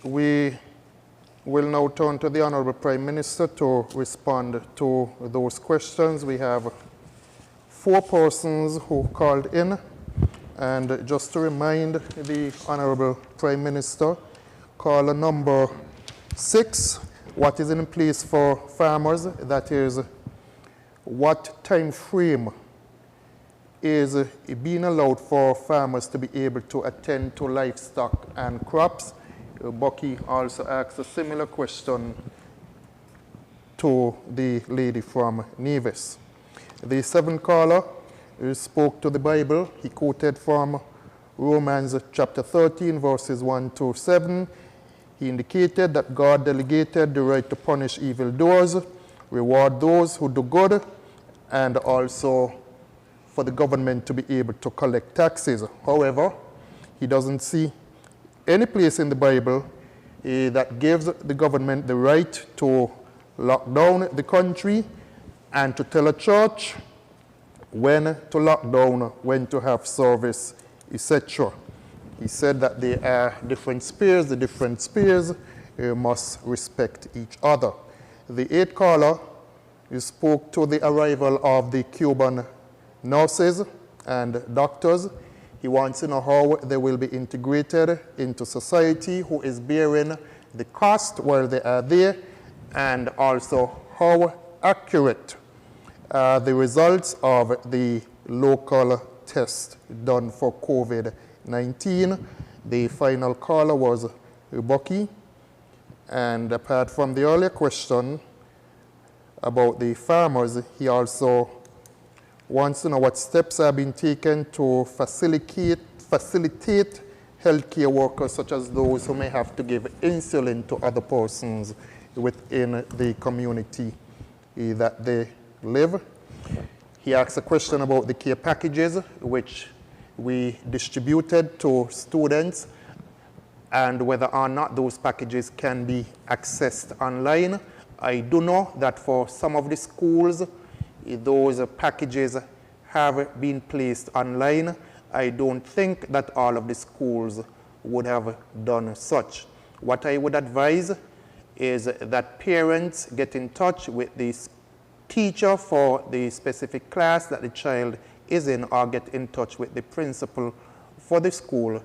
We will now turn to the Honorable Prime Minister to respond to those questions. We have 4 persons who called in. And just to remind the Honorable Prime Minister, caller number 6, what is in place for farmers, that is, what time frame is being allowed for farmers to be able to attend to livestock and crops. Bucky also asked a similar question to the lady from Nevis. The 7th caller spoke to the Bible. He quoted from Romans chapter 13, verses 1 to 7. He indicated that God delegated the right to punish evildoers, reward those who do good, and also for the government to be able to collect taxes. However, he doesn't see any place in the Bible that gives the government the right to lock down the country and to tell a church when to lock down, when to have service, etc. He said that there are different spheres. The different spheres must respect each other. The 8th caller spoke to the arrival of the Cuban nurses and doctors. He wants to know how they will be integrated into society, who is bearing the cost while they are there, and also how accurate the results of the local test done for COVID-19. The final caller was Bucky. And apart from the earlier question about the farmers, he also wants to know what steps are being taken to facilitate healthcare workers such as those who may have to give insulin to other persons within the community that they live. He asked a question about the care packages which we distributed to students and whether or not those packages can be accessed online. I do know that for some of the schools, those packages have been placed online. I don't think that all of the schools would have done such. What I would advise is that parents get in touch with the teacher for the specific class that the child is in, or get in touch with the principal for the school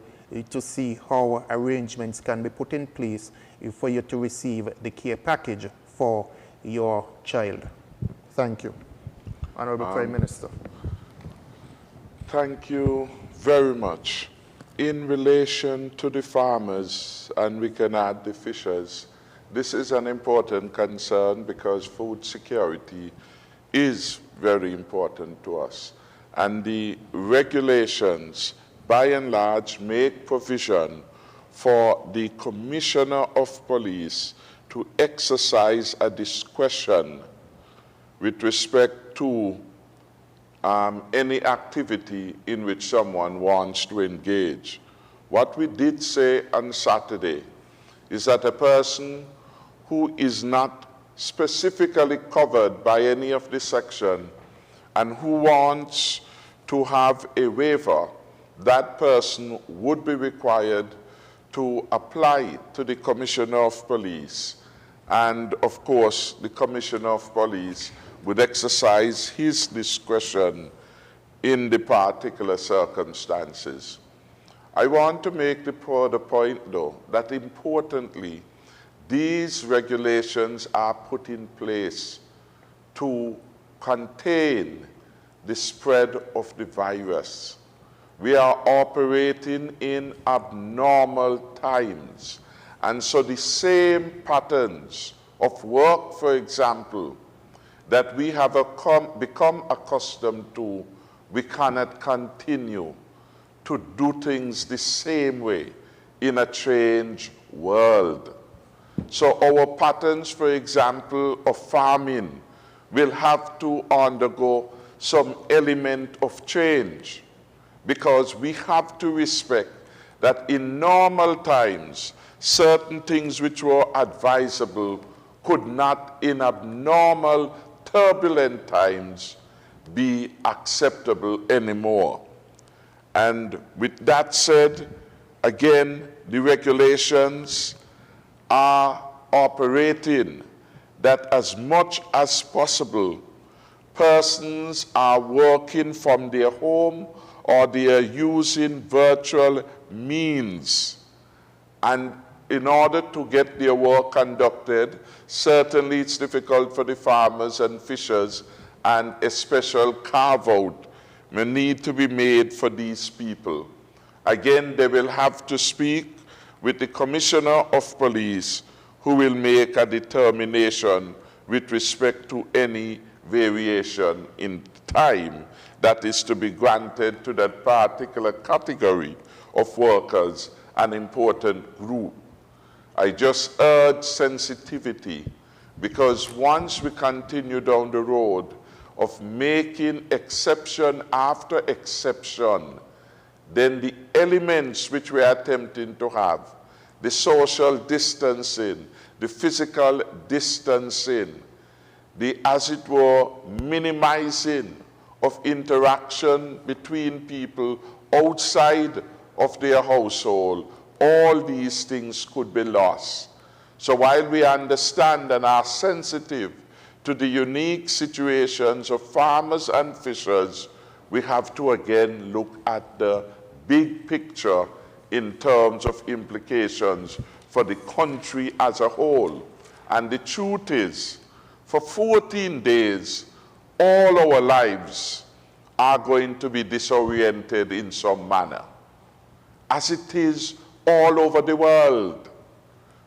to see how arrangements can be put in place for you to receive the care package for your child. Thank you. Honorable Prime Minister. Thank you very much. In relation to the farmers, and we can add the fishers, this is an important concern because food security is very important to us. And the regulations, by and large, make provision for the Commissioner of Police to exercise a discretion with respect to any activity in which someone wants to engage. What we did say on Saturday is that a person who is not specifically covered by any of this section and who wants to have a waiver, that person would be required to apply to the Commissioner of Police. And of course, the Commissioner of Police would exercise his discretion in the particular circumstances. I want to make the point, though, that importantly, these regulations are put in place to contain the spread of the virus. We are operating in abnormal times. And so the same patterns of work, for example, that we have become accustomed to, we cannot continue to do things the same way in a changed world. So our patterns, for example, of farming will have to undergo some element of change because we have to respect that in normal times, certain things which were advisable could not in abnormal, turbulent times be acceptable anymore. And with that said, again, the regulations are operating, that as much as possible, persons are working from their home or they are using virtual means. And in order to get their work conducted, certainly it's difficult for the farmers and fishers, and a special carve-out may need to be made for these people. Again, they will have to speak with the Commissioner of Police, who will make a determination with respect to any variation in time that is to be granted to that particular category of workers, an important group. I just urge sensitivity, because once we continue down the road of making exception after exception, then the elements which we are attempting to have, the social distancing, the physical distancing, the, as it were, minimizing of interaction between people outside of their household, all these things could be lost. So while we understand and are sensitive to the unique situations of farmers and fishers, we have to again look at the big picture in terms of implications for the country as a whole. And the truth is, for 14 days, all our lives are going to be disoriented in some manner, as it is all over the world.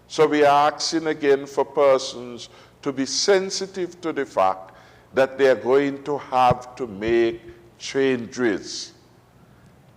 So we are asking again for persons to be sensitive to the fact that they are going to have to make changes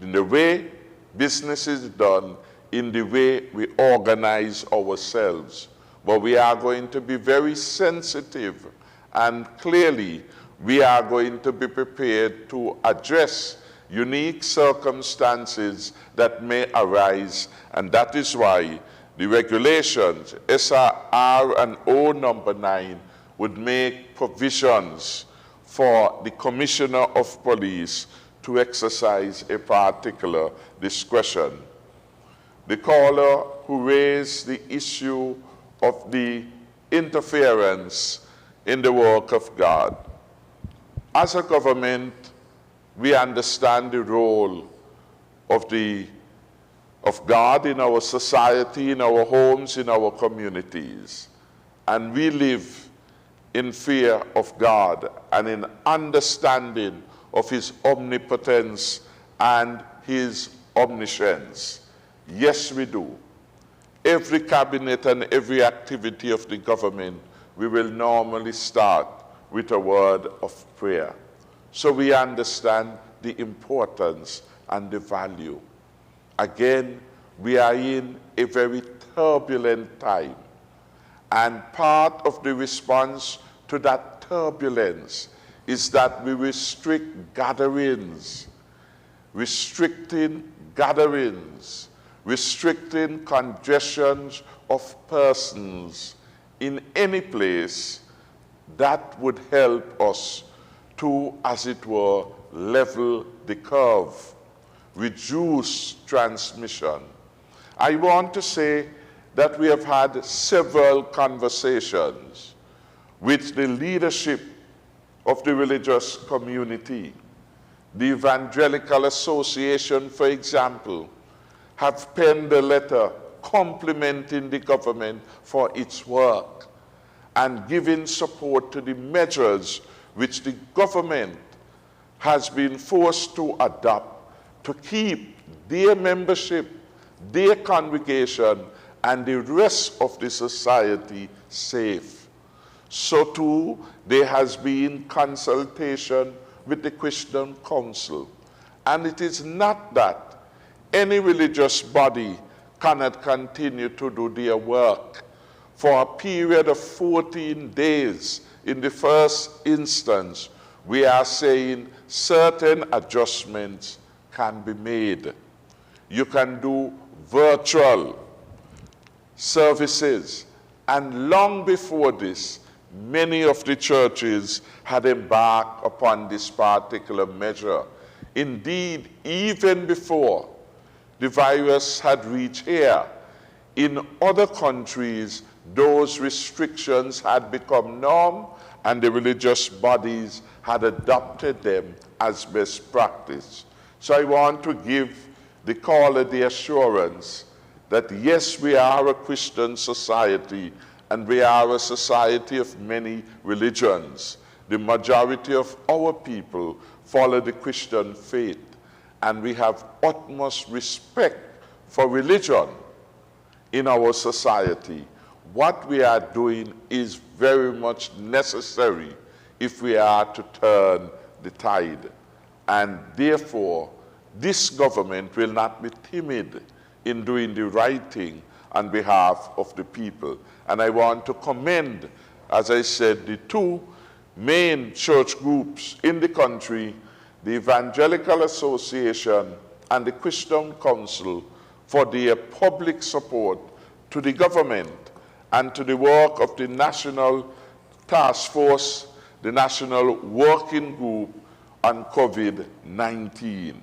in the way business is done, in the way we organize ourselves. But we are going to be very sensitive, and clearly we are going to be prepared to address unique circumstances that may arise, and that is why the regulations, SR and O number 9, would make provisions for the Commissioner of Police to exercise a particular discretion. The caller who raised the issue of the interference in the work of God. As a government, we understand the role of God in our society, in our homes, in our communities. And we live in fear of God and in understanding of his omnipotence and his omniscience. Yes, we do. Every cabinet and every activity of the government, we will normally start with a word of prayer. So we understand the importance and the value. Again, we are in a very turbulent time. And part of the response to that turbulence is that we restrict gatherings, restricting congestions of persons in any place that would help us to, as it were, level the curve, reduce transmission. I want to say that we have had several conversations with the leadership of the religious community. The Evangelical Association, for example, have penned a letter complimenting the government for its work and giving support to the measures which the government has been forced to adopt to keep their membership, their congregation, and the rest of the society safe. So too, there has been consultation with the Christian Council. And it is not that any religious body cannot continue to do their work. For a period of 14 days, in the first instance, we are saying certain adjustments can be made. You can do virtual services. And long before this, many of the churches had embarked upon this particular measure. Indeed, even before the virus had reached here, in other countries, those restrictions had become norm and the religious bodies had adopted them as best practice. So I want to give the caller the assurance that yes, we are a Christian society and we are a society of many religions. The majority of our people follow the Christian faith, and we have utmost respect for religion in our society. What we are doing is very much necessary if we are to turn the tide. And therefore, this government will not be timid in doing the right thing on behalf of the people. And I want to commend, as I said, the two main church groups in the country, the Evangelical Association and the Christian Council, for their public support to the government and to the work of the National Task Force, the National Working Group on COVID-19.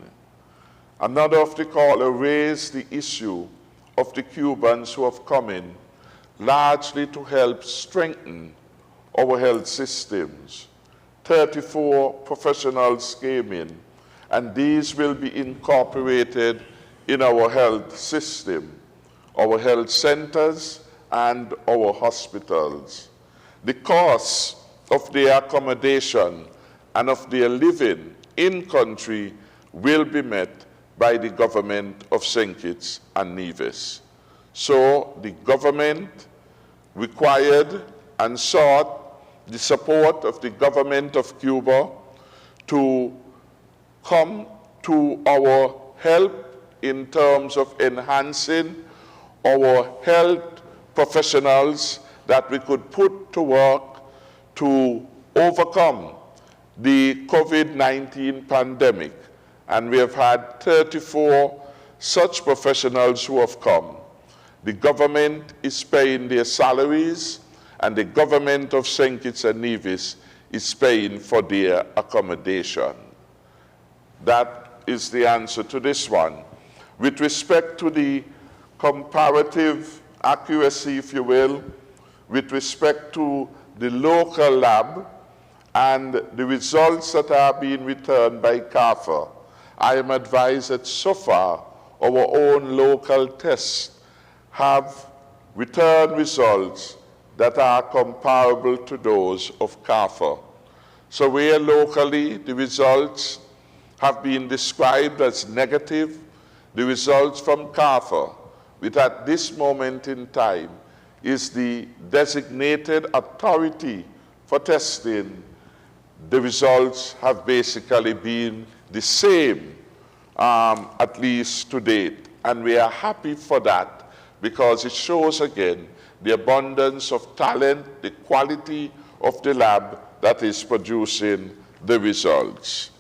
Another of the caller raised the issue of the Cubans who have come in, largely to help strengthen our health systems. 34 professionals came in, and these will be incorporated in our health system, our health centers, and our hospitals. The cost of their accommodation and of their living in country will be met by the government of St. Kitts and Nevis. So the government required and sought the support of the government of Cuba to come to our help in terms of enhancing our health professionals that we could put to work to overcome the COVID-19 pandemic. And we have had 34 such professionals who have come. The government is paying their salaries, and the government of St. Kitts and Nevis is paying for their accommodation. That is the answer to this one. With respect to the comparative accuracy, if you will, with respect to the local lab and the results that are being returned by CARPHA, I am advised that so far our own local tests have returned results that are comparable to those of CARPHA. So where locally the results have been described as negative, the results from CARPHA, which at this moment in time is the designated authority for testing, the results have basically been the same, at least to date. And we are happy for that because it shows again the abundance of talent, the quality of the lab that is producing the results.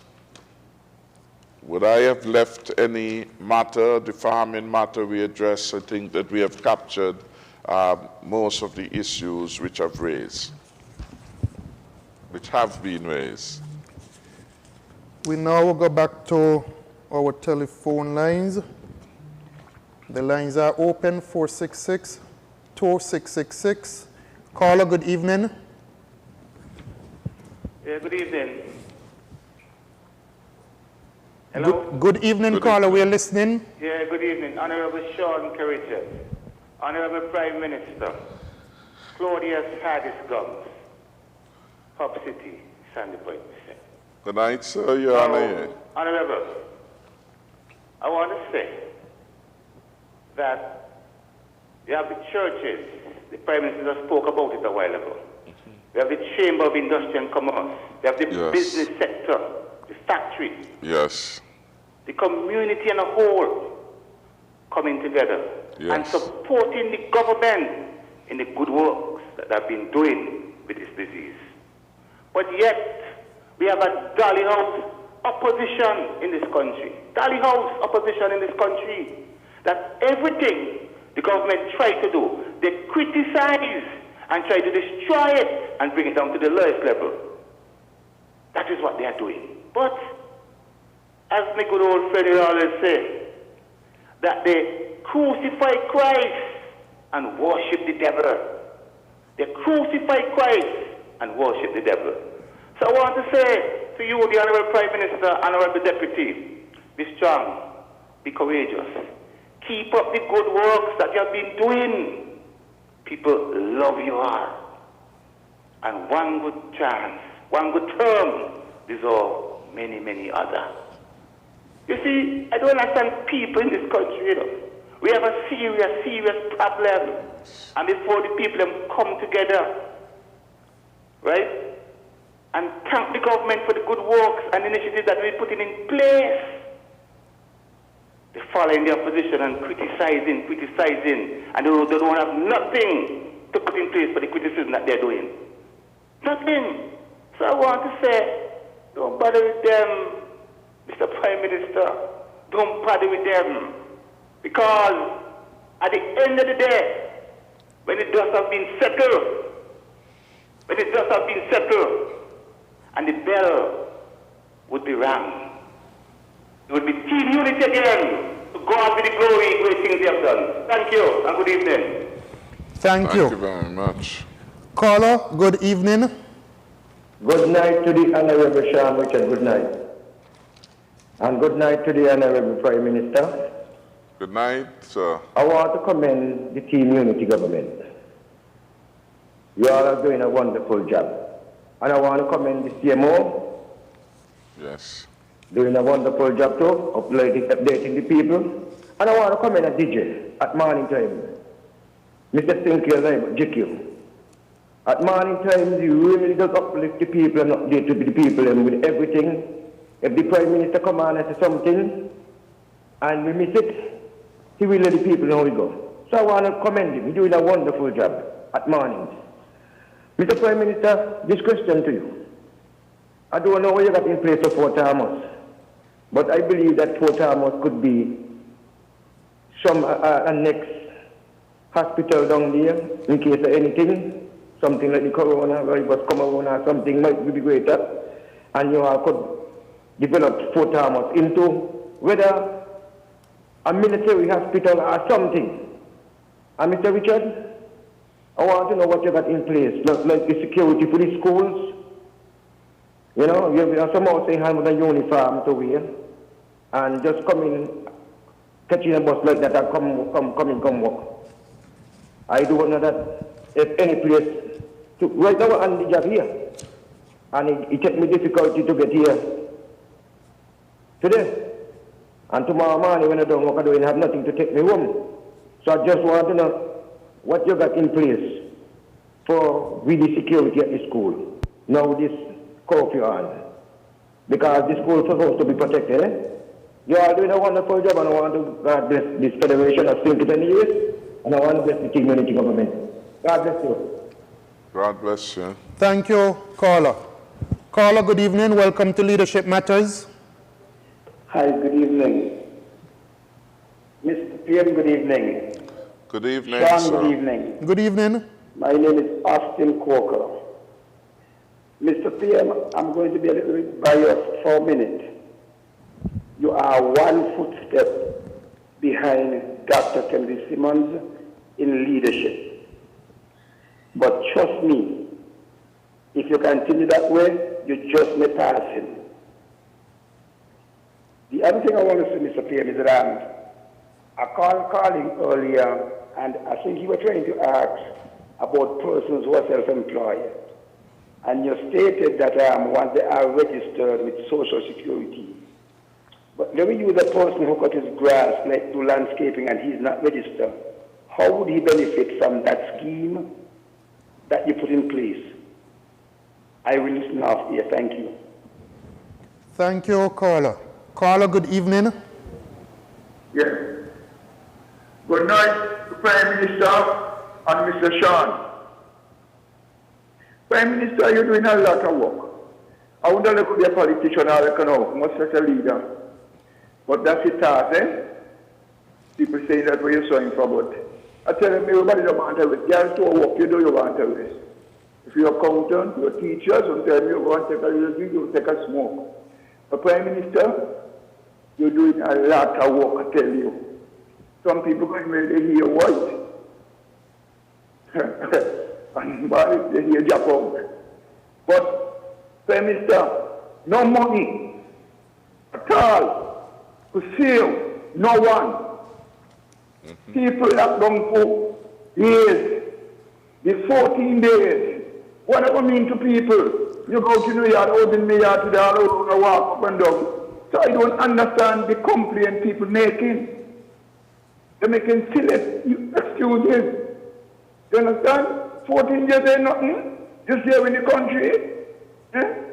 Would I have left any matter, the farming matter we addressed? I think that we have captured most of the issues which have been raised. We now go back to our telephone lines. The lines are open, 466-2666. Caller, good evening. Yeah, good evening. Hello? Good evening, caller. We are listening. Yeah, good evening. Honorable Shawn, Honorable Prime Minister, Claudius Hardis Gums, Hub City, Sandy Point. Good night, sir. Your Honor. Honorable, I want to say that you have the churches, the Prime Minister spoke about it a while ago. We have the Chamber of Industry and Commerce. We have the business sector, the factories. Yes. The community as a whole coming together and supporting the government in the good works that they've been doing with this disease. But yet, we have a dollyhouse opposition in this country. Dollyhouse opposition in this country. That everything the government tries to do, they criticize and try to destroy it and bring it down to the lowest level. That is what they are doing. But, as my good old friend always say, that they crucify Christ and worship the devil. They crucify Christ and worship the devil. So I want to say to you, the Honorable Prime Minister, Honorable Deputy, be strong, be courageous. Keep up the good works that you have been doing. People love you all. And one good chance, one good term deserves many, many others. You see, I don't understand people in this country, you know. We have a serious, serious problem. And before the people come together, right, and thank the government for the good works and initiatives that we're putting in place, they fall in their position and criticizing, and they don't have nothing to put in place for the criticism that they're doing. Nothing. So I want to say, don't bother with them, Mr. Prime Minister. Don't bother with them. Because at the end of the day, when the dust has been settled, and the bell would be rung, it would be team unity again. To God be the glory, great things they have done. Thank you, and good evening. Thank you. Thank you very much. Caller, good evening. Good night to the Honorable Shawn, Richard, good night. And good night to the Honorable Prime Minister. Good night, sir. I want to commend the Team Unity government. You all are doing a wonderful job. And I want to commend the CMO. Yes. Doing a wonderful job too, updating the people. And I want to commend a DJ at morning time. Mr. Sinclair, GQ. At morning times, he really does uplift the people and update the people and with everything. If the Prime Minister come on and say something, and we miss it, he will let the people know we go. So I want to commend him. He's doing a wonderful job at mornings. Mr. Prime Minister, this question to you. I don't know what you got in place for Fort Thomas, but I believe that Fort Thomas could be some next hospital down there in case of anything. Something like the coronavirus come around or something might be greater. And you all could develop Fort Thomas into whether a military hospital or something. And Mr. Richard, I want to know what you got in place, like the security for the schools. You know, you have somehow saying have a uniform to wear and just come in, catching a bus like that and come walk. I do know that if any place, right now I'm on the job here, and it took me difficulty to get here today. And tomorrow morning when I don't work, I don't have nothing to take me home. So I just want to know what you got in place for really security at the school. Now this curfew on. Because the school is supposed to be protected, eh? You are doing a wonderful job, and I want to God bless this federation of 20 years, and I want to bless the Team Unity government. God bless you. God bless you. Thank you, caller. Caller, good evening. Welcome to Leadership Matters. Hi, good evening. Mr. PM, good evening. Good evening, Shawn, sir. good evening. Good evening. My name is Austin Corker. Mr. PM, I'm going to be a little bit biased for a minute. You are one footstep behind Dr. Kennedy Simmons in leadership. But trust me, if you continue that way, you just may pass him. The other thing I want to say, Mr. PM, is that I calling earlier, and I think you were trying to ask about persons who are self-employed. And you stated that once they are registered with Social Security. But let me use a person who cut his grass, like do landscaping, and he's not registered. How would he benefit from that scheme that you put in place? I will listen off here. Thank you. Thank you, caller. Caller, good evening. Yes. Good night to Prime Minister and Mr. Shawn. Prime Minister, you're doing a lot of work. I wonder if you could be a politician or a much such a leader. But that's it, eh? People say that what you're showing for, but I tell them everybody don't want to rest. Girls do work, you do you want to rest. If you're accountant, you're teacher, sometimes you want to take a little bit, you take a smoke. But Prime Minister, you're doing a lot of work, I tell you. Some people can really hear white. but they hear Jacob. But, Prime Minister, no money at all to save no one. People locked down for years, the 14 days. What does it mean to people? You go to New York, open New York today, all over, walk up and down. So I don't understand the complaint people making. They're making silly excuses. You understand? 14 years ain't nothing. Just here in the country.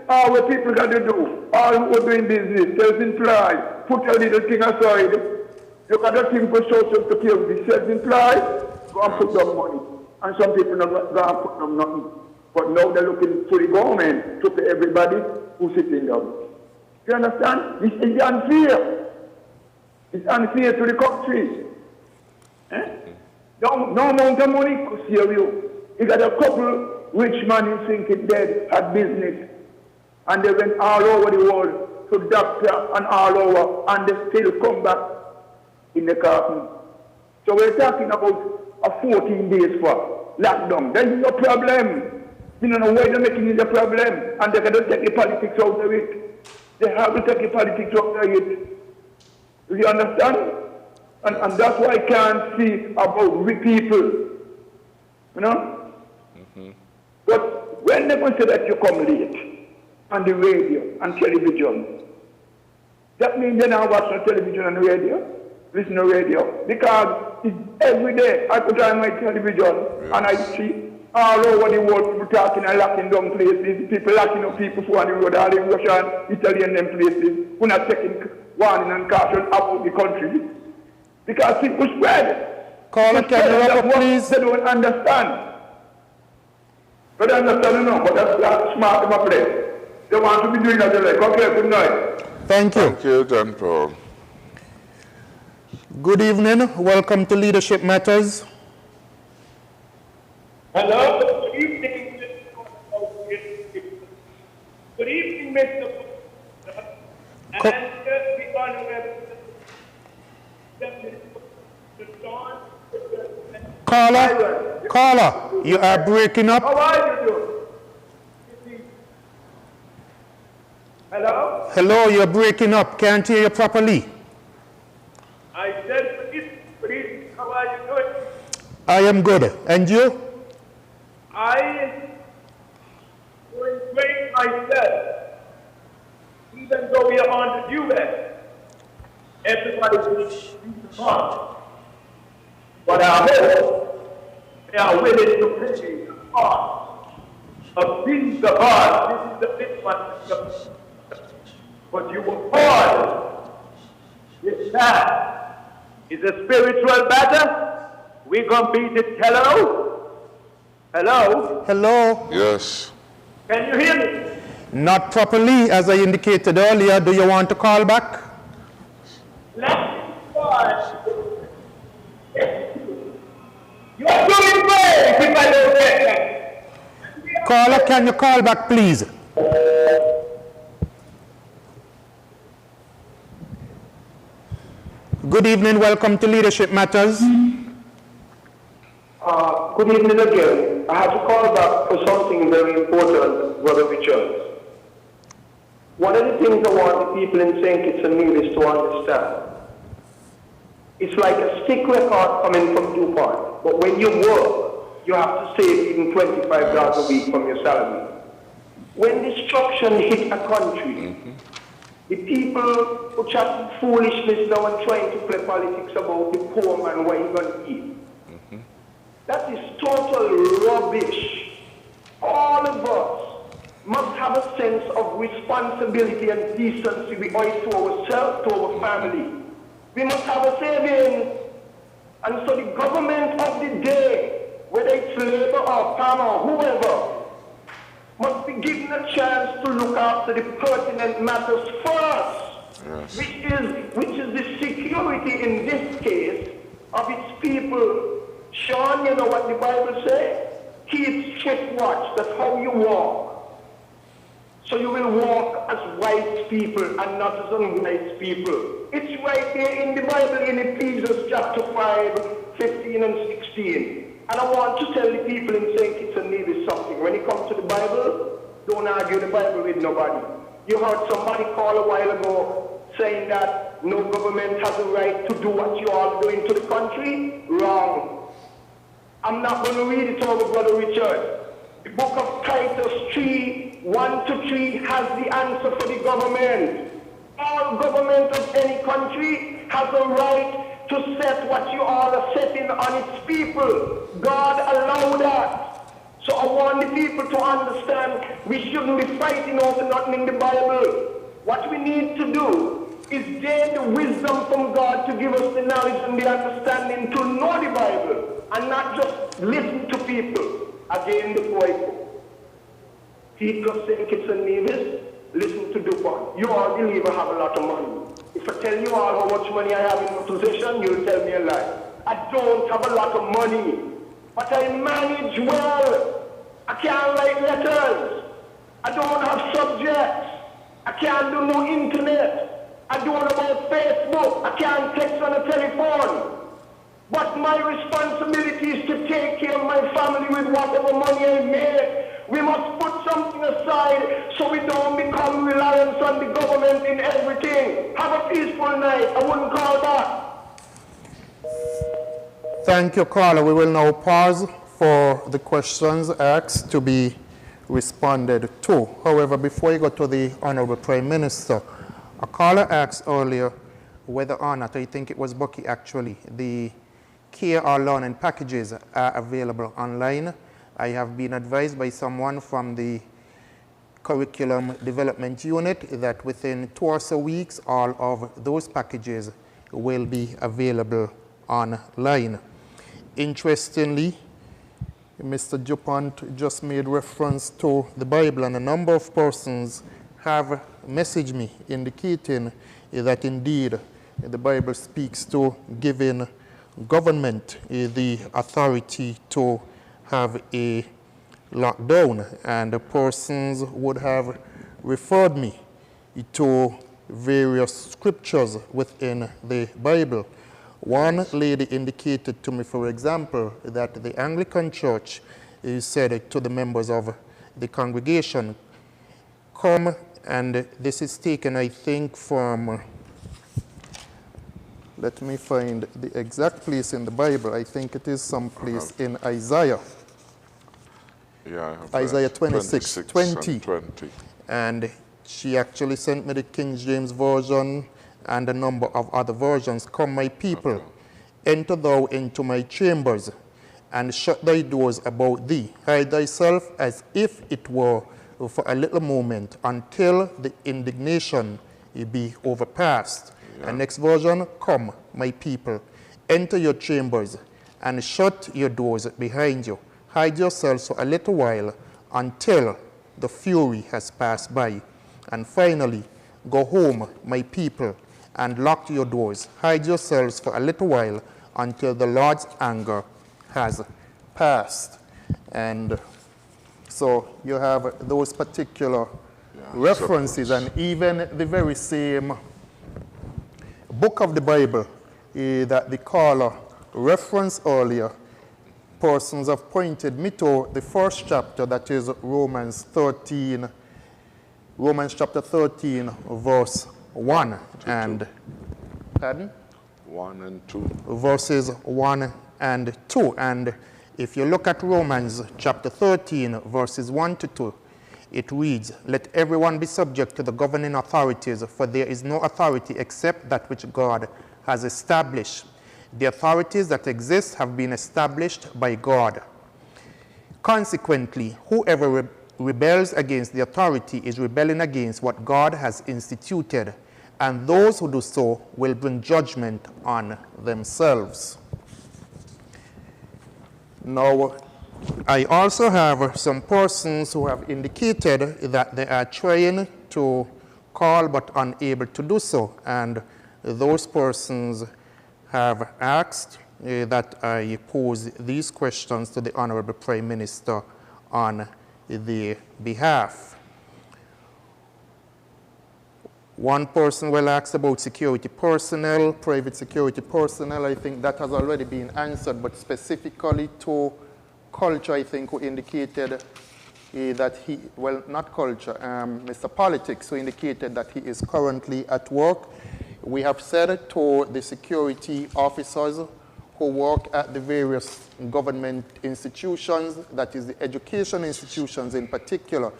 All what people got to do, all who are doing business, self-employed, put a little thing aside. You got to think for social security, self-employed, go and put down money. And some people not go and put down nothing. But now they're looking for the government to pay everybody who's sitting down. You understand? This is unfair. It's unfair to the country. No amount of money could save you. You got a couple rich man who think it's dead, had business. And they went all over the world to doctor and all over, and they still come back in the coffin. So we're talking about a 14 days for lockdown. There is no problem. You know why they're making it a problem, and they're going to take the politics out of it. They have to take the politics out of it. Do you understand? And that's why I can't see about we people. You know? But when they say that you come late on the radio and television, that means they now watch no television and radio, listen to radio, because it's every day I put on my television and I see all over the world people talking and locking down places, people locking up people who are on the road, all in Russia and Italian them places, who are not taking warning and caution about the country. Because people spread. Caller, can you wrap up, please? They don't understand. But they understand, no, but that's smart in my place. They want to be doing that, they're like, okay, good night. Thank you. Thank you, John Paul. Good evening. Welcome to Leadership Matters. Hello. Good evening. Good evening, Mr. And the Honorable Caller, you are breaking up. How are you doing? Hello? Hello, you're breaking up. Can't hear you properly. I said, please, how are you doing? I am good. And you? I doing great myself. Even though we are on the U.S., everybody's going to come. But I hope they are willing to play the part of being the part. This is the big one. But you were born with that. It's a spiritual matter. We're going to beat it. Hello? Hello? Hello? Yes. Can you hear me? Not properly, as I indicated earlier. Do you want to call back? Let's start. You are doing great if I don't get that. Caller, can you call back, please? Good evening. Welcome to Leadership Matters. Good evening again. I had to call back for something very important, Brother Richards. One of the things I want the people in St. Kitts and Nevis to understand, it's like a stick record coming from DuPont, but when you work, you have to save even $25 a week from your salary. When destruction hit a country, the people who chat foolishness now and trying to play politics about the poor man, what he's going to eat. That is total rubbish. All of us must have a sense of responsibility and decency. We owe it to ourselves, to our family. We must have a savings. And so the government of the day, whether it's Labour or Palmer or whoever, must be given a chance to look after the pertinent matters first, which is the security in this case of its people. Shawn, you know what the Bible says? Keep strict watch. That's how you walk. So you will walk as wise people and not as unwise people. It's right there in the Bible in Ephesians chapter 5, 15 and 16. And I want to tell the people in St. Kitts and Nevis something. When it comes to the Bible, don't argue the Bible with nobody. You heard somebody call a while ago saying that no government has a right to do what you all are doing to the country. Wrong. I'm not going to read it over, Brother Richard. The book of Titus 3, 1 to 3 has the answer for the government. All government of any country has a right to set what you all are setting on its people. God allowed that. So I want the people to understand we shouldn't be fighting over nothing in the Bible. What we need to do is gain the wisdom from God to give us the knowledge and the understanding to know the Bible and not just listen to people. Again, the point. People of St. Kitts and Nevis, listen to DuPont. You all believe I have a lot of money. If I tell you all how much money I have in my possession, you'll tell me a lie. I don't have a lot of money, but I manage well. I can't write letters. I don't have subjects. I can't do no internet. I don't know about Facebook. I can't text on a telephone. But my responsibility is to take care of my family with whatever money I make. We must put something aside so we don't become reliant on the government in everything. Have a peaceful night. I wouldn't call back. Thank you, caller. We will now pause for the questions asked to be responded to. However, before you go to the Honorable Prime Minister, a caller asked earlier whether or not, I think it was Bucky actually, the care or learning packages are available online. I have been advised by someone from the Curriculum Development Unit that within 2 or so weeks, all of those packages will be available online. Interestingly, Mr. DuPont just made reference to the Bible, and a number of persons have messaged me indicating that indeed the Bible speaks to giving government the authority to have a lockdown, and the persons would have referred me to various scriptures within the Bible. One lady indicated to me, for example, that the Anglican Church said to the members of the congregation, come, and this is taken, I think, from, let me find the exact place in the Bible. I think it is someplace in Isaiah. Yeah, Isaiah 26:20. And she actually sent me the King James Version and a number of other versions. Come, my people, enter thou into my chambers, and shut thy doors about thee. Hide thyself as if it were for a little moment, until the indignation be overpassed. Yeah. And next version, come, my people, enter your chambers, and shut your doors behind you. Hide yourselves for a little while, until the fury has passed by. And finally, go home, my people, and lock your doors. Hide yourselves for a little while until the Lord's anger has passed. And so you have those particular references, and even the very same book of the Bible that the caller referenced earlier, persons have pointed me to the first chapter, that is Romans chapter 13, verse 1 and, pardon? 1 and 2. Verses 1 and 2. And if you look at Romans chapter 13, verses 1 to 2, it reads, let everyone be subject to the governing authorities, for there is no authority except that which God has established. The authorities that exist have been established by God. Consequently, whoever rebels against the authority is rebelling against what God has instituted, and those who do so will bring judgment on themselves. Now, I also have some persons who have indicated that they are trying to call but unable to do so, and those persons have asked that I pose these questions to the Honorable Prime Minister on their behalf. One person will ask about security personnel, private security personnel. I think that has already been answered, but specifically to culture, I think, who indicated that he, well, not culture, Mr. Politics, who indicated that he is currently at work. We have said to the security officers who work at the various government institutions, that is the education institutions in particular,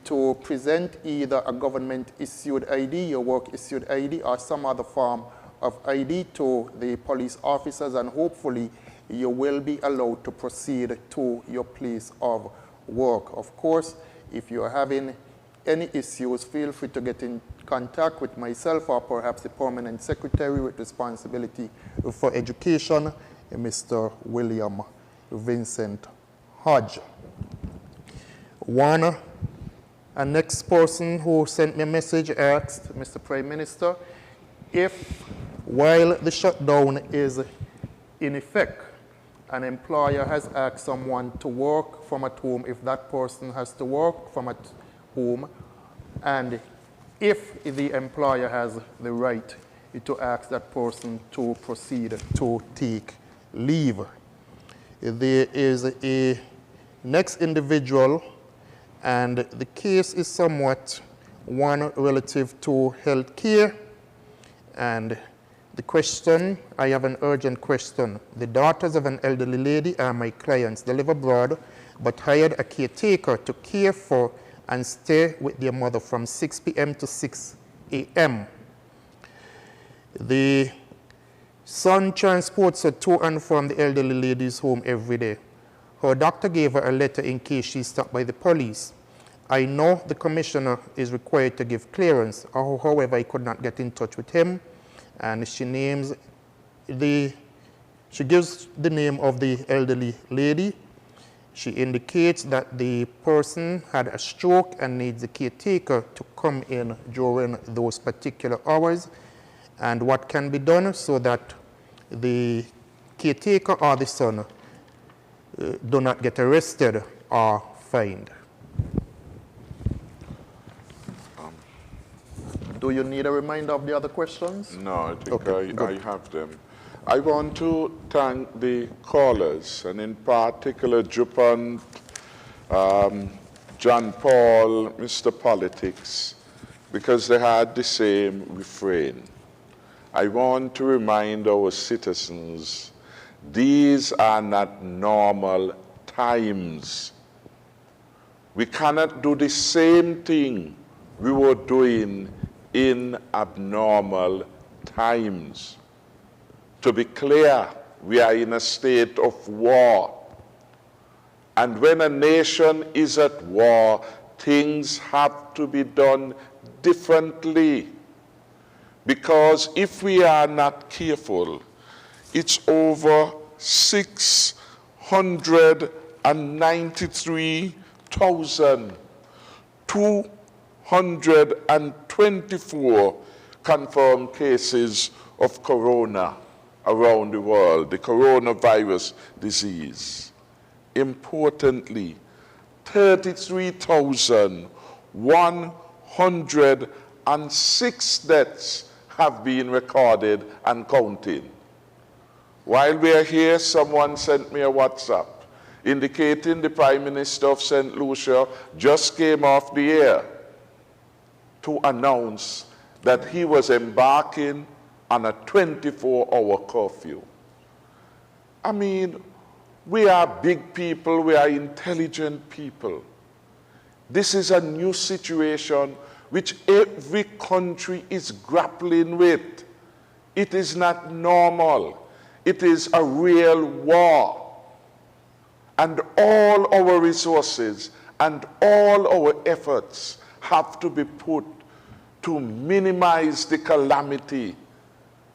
to present either a government-issued ID, your work-issued ID, or some other form of ID to the police officers, and hopefully you will be allowed to proceed to your place of work. Of course, if you're having any issues, feel free to get in contact with myself or perhaps the permanent secretary with responsibility for education, Mr. William Vincent Hodge. A next person who sent me a message asked, Mr. Prime Minister, if while the shutdown is in effect, an employer has asked someone to work from at home, if that person has to work from at home, and if the employer has the right to ask that person to proceed to take leave. There is a next individual, and the case is somewhat one relative to health care. And the question, I have an urgent question. The daughters of an elderly lady are my clients. They live abroad, but hired a caretaker to care for and stay with their mother from 6 p.m. to 6 a.m. The son transports her to and from the elderly lady's home every day. Her doctor gave her a letter in case she's stopped by the police. I know the commissioner is required to give clearance. However, I could not get in touch with him. And she gives the name of the elderly lady. She indicates that the person had a stroke and needs the caretaker to come in during those particular hours, and what can be done so that the caretaker or the son do not get arrested or fined. Do you need a reminder of the other questions? No, I think okay, I have them. I want to thank the callers, and in particular, Jupan, John Paul, Mr. Politics, because they had the same refrain. I want to remind our citizens, these are not normal times. We cannot do the same thing we were doing in abnormal times. To be clear, we are in a state of war. And when a nation is at war, things have to be done differently. Because if we are not careful, it's over 693,224 confirmed cases of corona around the world, the coronavirus disease. Importantly, 33,106 deaths have been recorded and counting. While we are here, someone sent me a WhatsApp indicating the Prime Minister of St. Lucia just came off the air to announce that he was embarking on a 24-hour curfew. I mean, we are big people, we are intelligent people. This is a new situation which every country is grappling with. It is not normal. It is a real war. And all our resources and all our efforts have to be put to minimize the calamity,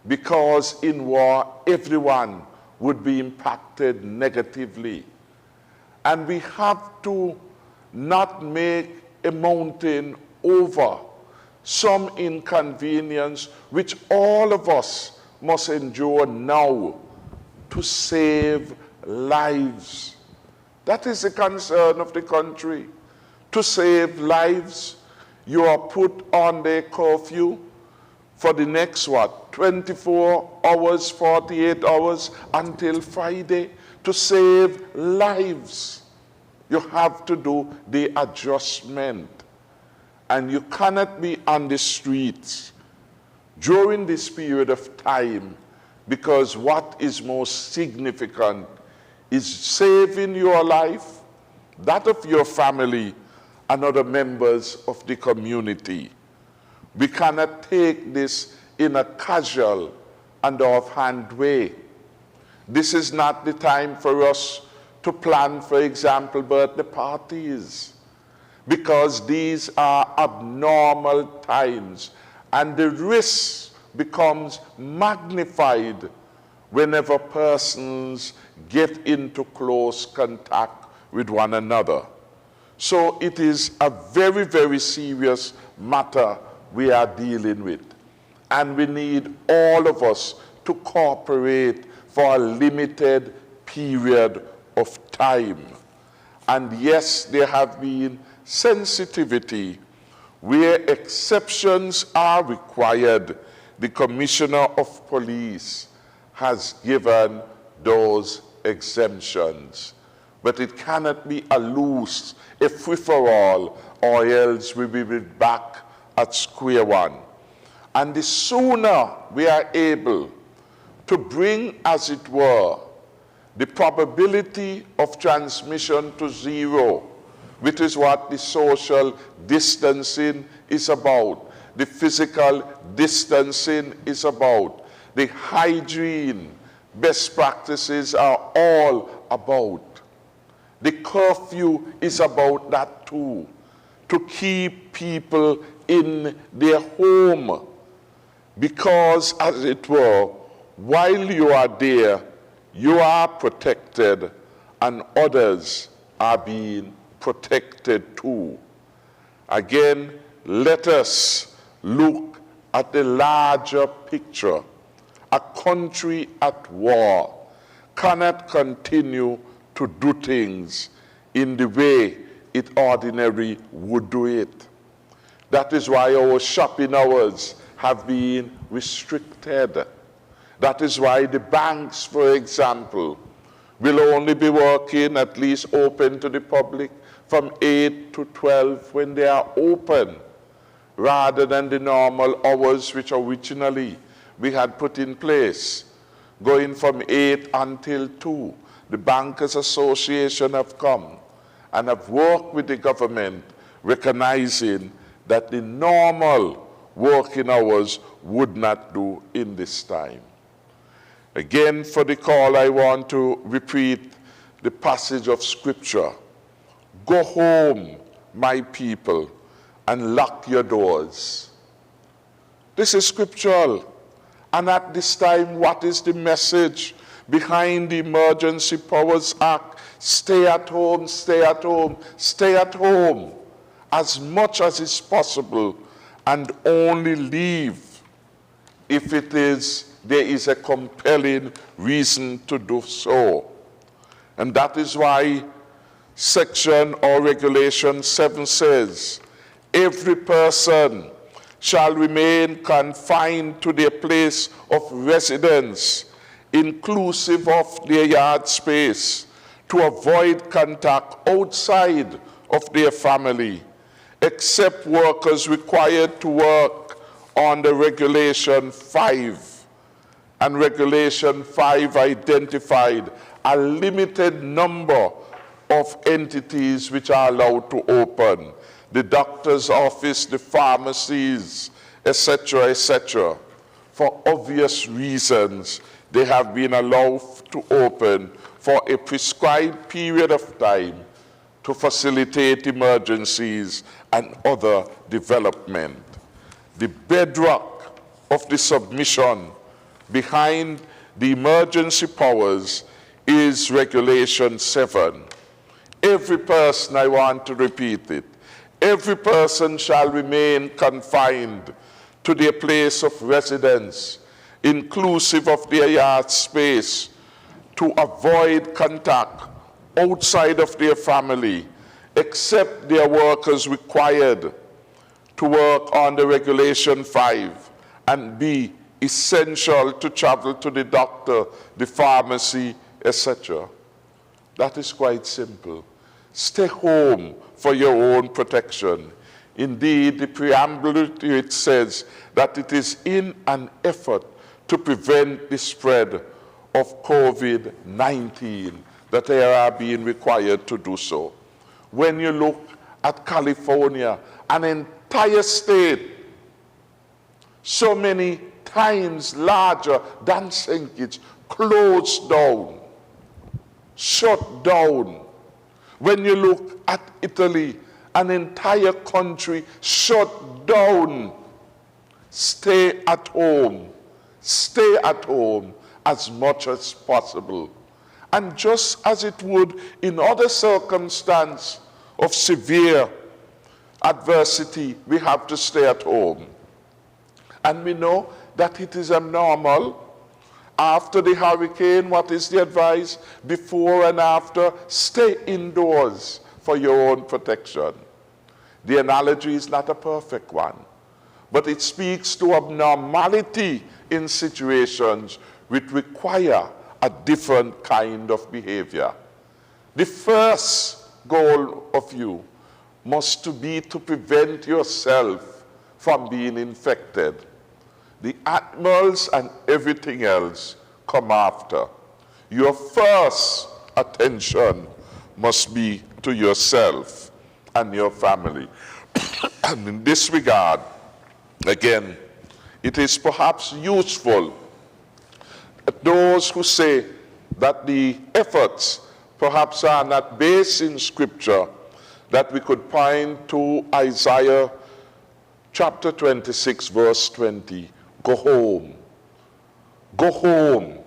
because in war, everyone would be impacted negatively. And we have to not make a mountain over some inconvenience which all of us must endure now to save lives. That is the concern of the country. To save lives, you are put on the curfew. for the next, 24 hours, 48 hours until Friday to save lives. You have to do the adjustment. And you cannot be on the streets during this period of time, because what is most significant is saving your life, that of your family, and other members of the community. We cannot take this in a casual and offhand way. This is not the time for us to plan, for example, birthday parties, because these are abnormal times, and the risk becomes magnified whenever persons get into close contact with one another. So it is a very, very serious matter we are dealing with, and we need all of us to cooperate for a limited period of time. And yes, there have been sensitivity where exceptions are required. The Commissioner of Police has given those exemptions, but it cannot be a loose, a free-for-all, or else we will be back at square one. And the sooner we are able to bring, as it were, the probability of transmission to zero, which is what the social distancing is about, the physical distancing is about, the hygiene best practices are all about. The curfew is about that too, to keep people in their home, because, as it were, while you are there, you are protected, and others are being protected too. Again, let us look at the larger picture. A country at war cannot continue to do things in the way it ordinarily would do it. That is why our shopping hours have been restricted. That is why the banks, for example, will only be working, at least open to the public, from 8 to 12 when they are open, rather than the normal hours which originally we had put in place, going from 8 until 2. The Bankers Association have come and have worked with the government, recognizing that the normal working hours would not do in this time. Again, for the call, I want to repeat the passage of Scripture. Go home, my people, and lock your doors. This is scriptural. And at this time, what is the message behind the Emergency Powers Act? Stay at home, stay at home, stay at home as much as is possible, and only leave if there is a compelling reason to do so. And that is why Section or Regulation 7 says, every person shall remain confined to their place of residence, inclusive of their yard space, to avoid contact outside of their family, except workers required to work under Regulation 5. And Regulation 5 identified a limited number of entities which are allowed to open. The doctor's office, the pharmacies, etc., etc. For obvious reasons, they have been allowed to open for a prescribed period of time to facilitate emergencies and other development. The bedrock of the submission behind the emergency powers is Regulation 7. Every person, I want to repeat it, every person shall remain confined to their place of residence, inclusive of their yard space, to avoid contact outside of their family, except their workers required to work under Regulation 5, and be essential to travel to the doctor, the pharmacy, etc. That is quite simple. Stay home for your own protection. Indeed, the preamble to it says that it is in an effort to prevent the spread of COVID-19 that they are being required to do so. When you look at California, an entire state, so many times larger than St. Kitts, closed down, shut down. When you look at Italy, an entire country shut down. Stay at home. Stay at home as much as possible. And just as it would in other circumstances of severe adversity, we have to stay at home. And we know that it is abnormal. After the hurricane, what is the advice? Before and after, stay indoors for your own protection. The analogy is not a perfect one, but it speaks to abnormality in situations which require a different kind of behavior. The first goal of you must be to prevent yourself from being infected. The animals and everything else come after. Your first attention must be to yourself and your family. And in this regard, again, it is perhaps useful that those who say that the efforts perhaps are not based in Scripture, that we could point to Isaiah chapter 26, verse 20. Go home. Go home.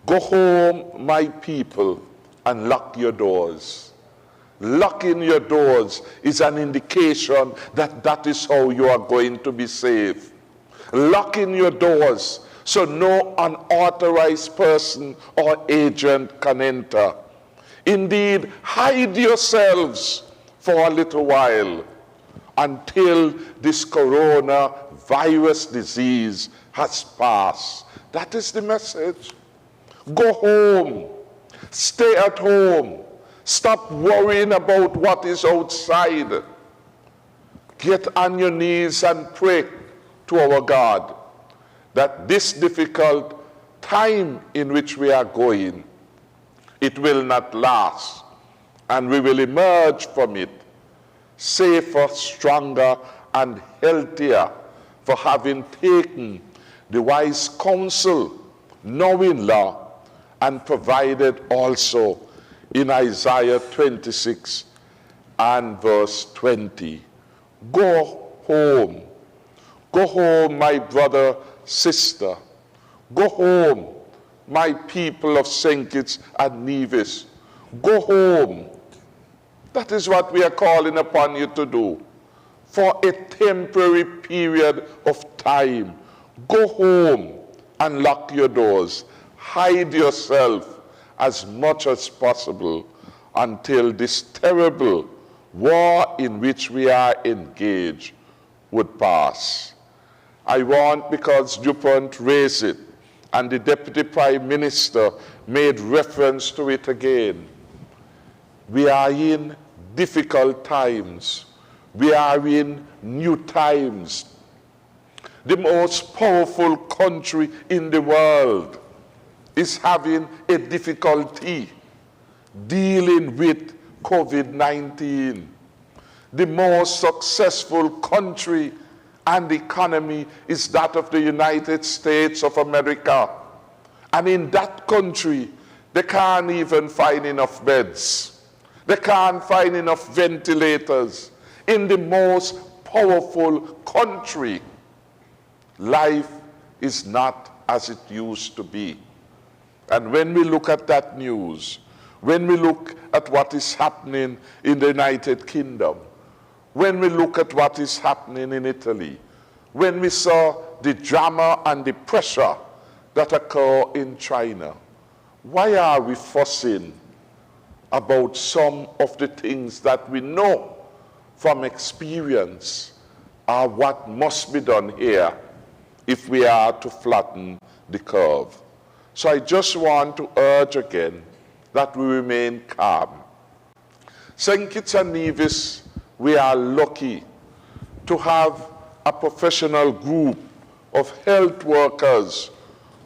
Go home, my people, and lock your doors. Locking your doors is an indication that that is how you are going to be safe. Locking your doors so no unauthorized person or agent can enter. Indeed, hide yourselves for a little while until this coronavirus disease has passed. That is the message. Go home. Stay at home. Stop worrying about what is outside. Get on your knees and pray to our God that this difficult time in which we are going, it will not last, and we will emerge from it safer, stronger, and healthier for having taken the wise counsel, knowing law, and provided also in Isaiah 26 and verse 20. Go home. Go home, my brother, sister. Go home, my people of St. Kitts and Nevis. Go home. That is what we are calling upon you to do for a temporary period of time. Go home and lock your doors. Hide yourself as much as possible until this terrible war in which we are engaged would pass. I want, because DuPont raised it, and the Deputy Prime Minister made reference to it again. We are in difficult times. We are in new times. The most powerful country in the world is having a difficulty dealing with COVID-19. The most successful country and economy is that of the United States of America. And in that country, they can't even find enough beds. They can't find enough ventilators. In the most powerful country, life is not as it used to be. And when we look at that news, when we look at what is happening in the United Kingdom, when we look at what is happening in Italy, when we saw the drama and the pressure that occur in China, why are we fussing about some of the things that we know from experience are what must be done here if we are to flatten the curve. So I just want to urge again that we remain calm. St. Kitts and Nevis, we are lucky to have a professional group of health workers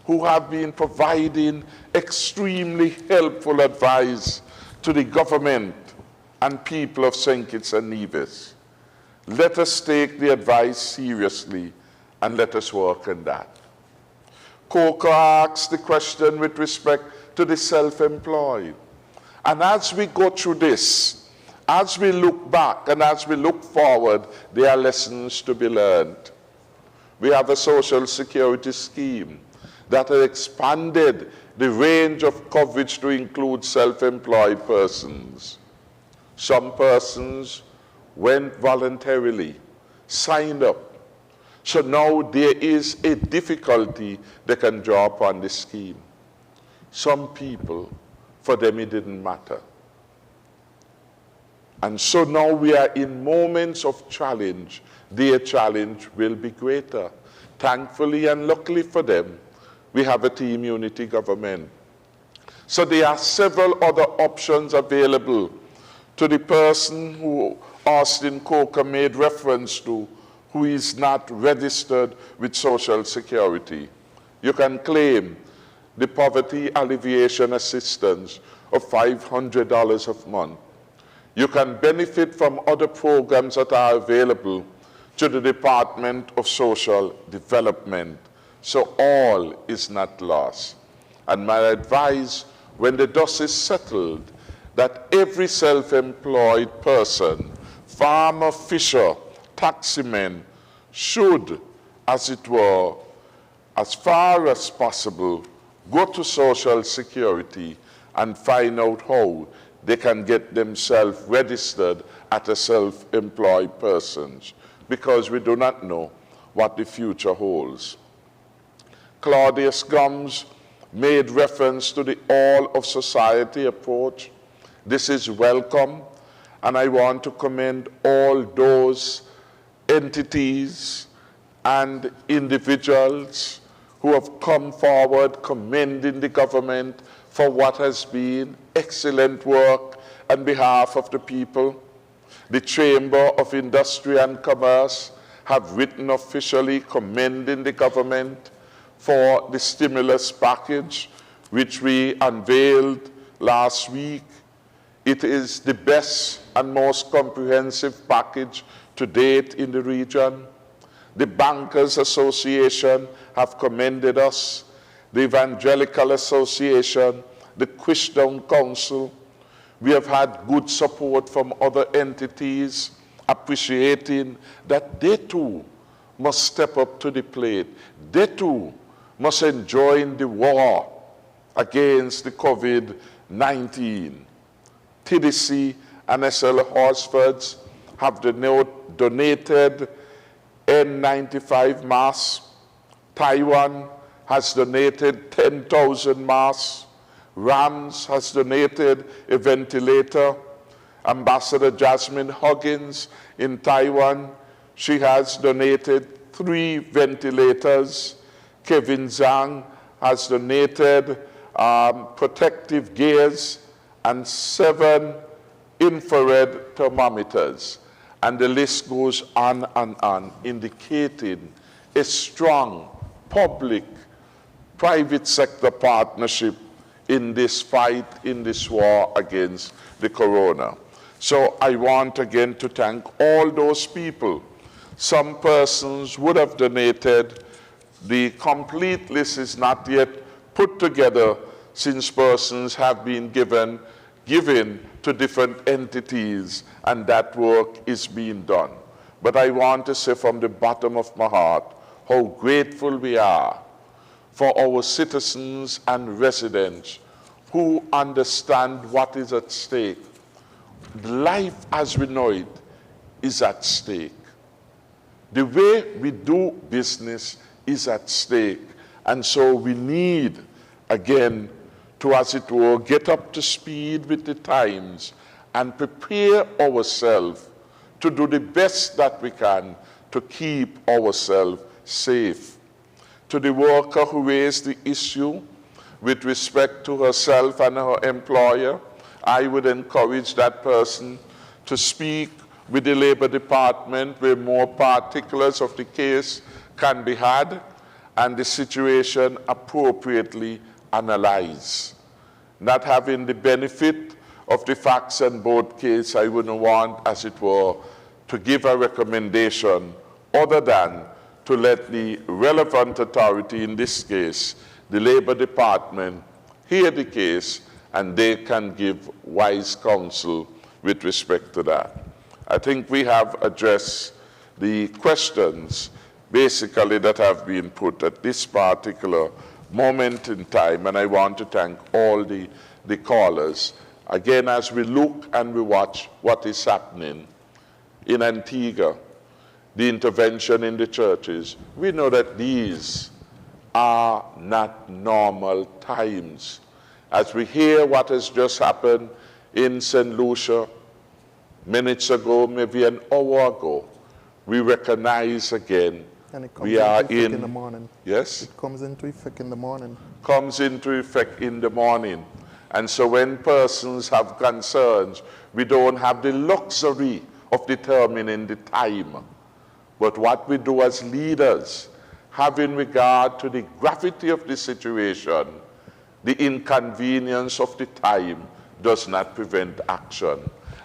who have been providing extremely helpful advice to the government and people of St. Kitts and Nevis. Let us take the advice seriously and let us work on that. Coker asked the question with respect to the self-employed. And as we go through this, as we look back and as we look forward, there are lessons to be learned. We have a social security scheme that has expanded the range of coverage to include self-employed persons. Some persons went voluntarily, signed up. So now there is a difficulty they can draw upon the scheme. Some people, for them it didn't matter. And so now we are in moments of challenge. Their challenge will be greater. Thankfully and luckily for them, we have a team unity government. So there are several other options available to the person who Austin Coker made reference to, who is not registered with Social Security. You can claim the poverty alleviation assistance of $500 a month. You can benefit from other programs that are available to the Department of Social Development. So all is not lost. And my advice, when the dust is settled, that every self-employed person, farmer, fisher, taximan, should, as it were, as far as possible, go to Social Security and find out how they can get themselves registered as a self-employed person, because we do not know what the future holds. Claudius Gums made reference to the all-of-society approach. This is welcome, and I want to commend all those entities and individuals who have come forward commending the government for what has been excellent work on behalf of the people. The Chamber of Industry and Commerce have written officially commending the government for the stimulus package, which we unveiled last week. It is the best and most comprehensive package to date in the region. The Bankers Association have commended us, the Evangelical Association, the Christian Council. We have had good support from other entities, appreciating that they too must step up to the plate. They too must join the war against the COVID-19. TDC and SL Horsfords have donated N95 masks. Taiwan has donated 10,000 masks. Rams has donated a ventilator. Ambassador Jasmine Huggins in Taiwan, she has donated 3 ventilators. Kevin Zhang has donated protective gears and 7 infrared thermometers. And the list goes on and on, indicating a strong public-private sector partnership in this fight, in this war against the corona. So I want again to thank all those people. Some persons would have donated. The complete list is not yet put together, since persons have been given to different entities, and that work is being done. But I want to say from the bottom of my heart how grateful we are for our citizens and residents who understand what is at stake. Life as we know it is at stake. The way we do business is at stake. And so we need, again, to, as it were, get up to speed with the times and prepare ourselves to do the best that we can to keep ourselves safe. to the worker who raised the issue with respect to herself and her employer, I would encourage that person to speak with the Labor Department where more particulars of the case can be had and the situation appropriately analyzed. Not having the benefit of the facts in both cases, I wouldn't want, as it were, to give a recommendation other than to let the relevant authority, in this case, the Labor Department, hear the case, and they can give wise counsel with respect to that. I think we have addressed the questions basically that have been put at this particular moment in time, and I want to thank all the callers. Again, as we look and we watch what is happening in Antigua, the intervention in the churches, we know that these are not normal times. As we hear what has just happened in St. Lucia minutes ago, maybe an hour ago, we recognize again and it comes we are in the morning. Yes? It comes into effect in the morning. Comes into effect in the morning. And so when persons have concerns, we don't have the luxury of determining the time. But what we do as leaders, having regard to the gravity of the situation, the inconvenience of the time does not prevent action.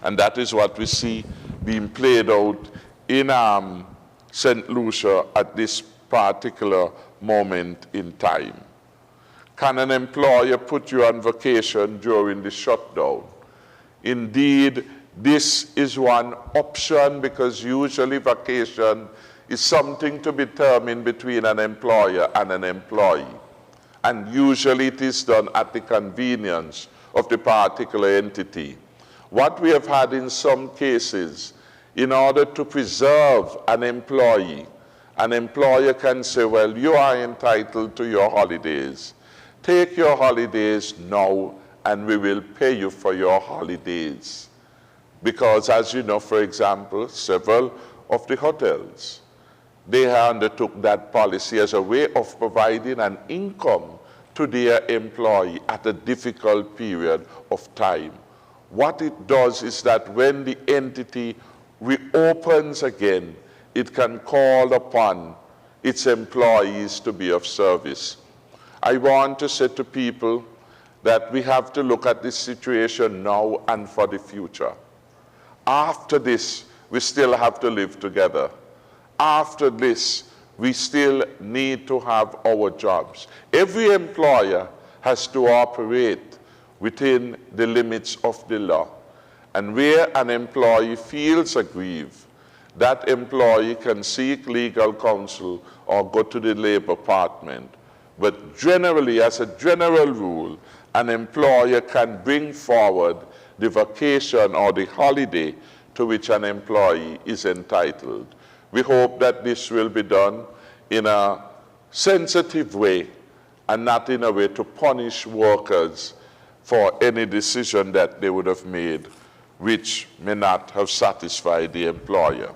And that is what we see being played out in St. Lucia at this particular moment in time. Can an employer put you on vacation during the shutdown? Indeed, this is one option because usually vacation is something to be determined between an employer and an employee. And usually it is done at the convenience of the particular entity. What we have had in some cases, in order to preserve an employer can say, well, you are entitled to your holidays. Take your holidays now and we will pay you for your holidays. Because as you know, for example, several of the hotels, they undertook that policy as a way of providing an income to their employee at a difficult period of time. What it does is that when the entity reopens again, it can call upon its employees to be of service. I want to say to people that we have to look at this situation now and for the future. After this, we still have to live together. After this, we still need to have our jobs. Every employer has to operate within the limits of the law. And where an employee feels aggrieved, that employee can seek legal counsel or go to the Labor Department. But generally, as a general rule, an employer can bring forward the vacation or the holiday to which an employee is entitled. We hope that this will be done in a sensitive way and not in a way to punish workers for any decision that they would have made which may not have satisfied the employer.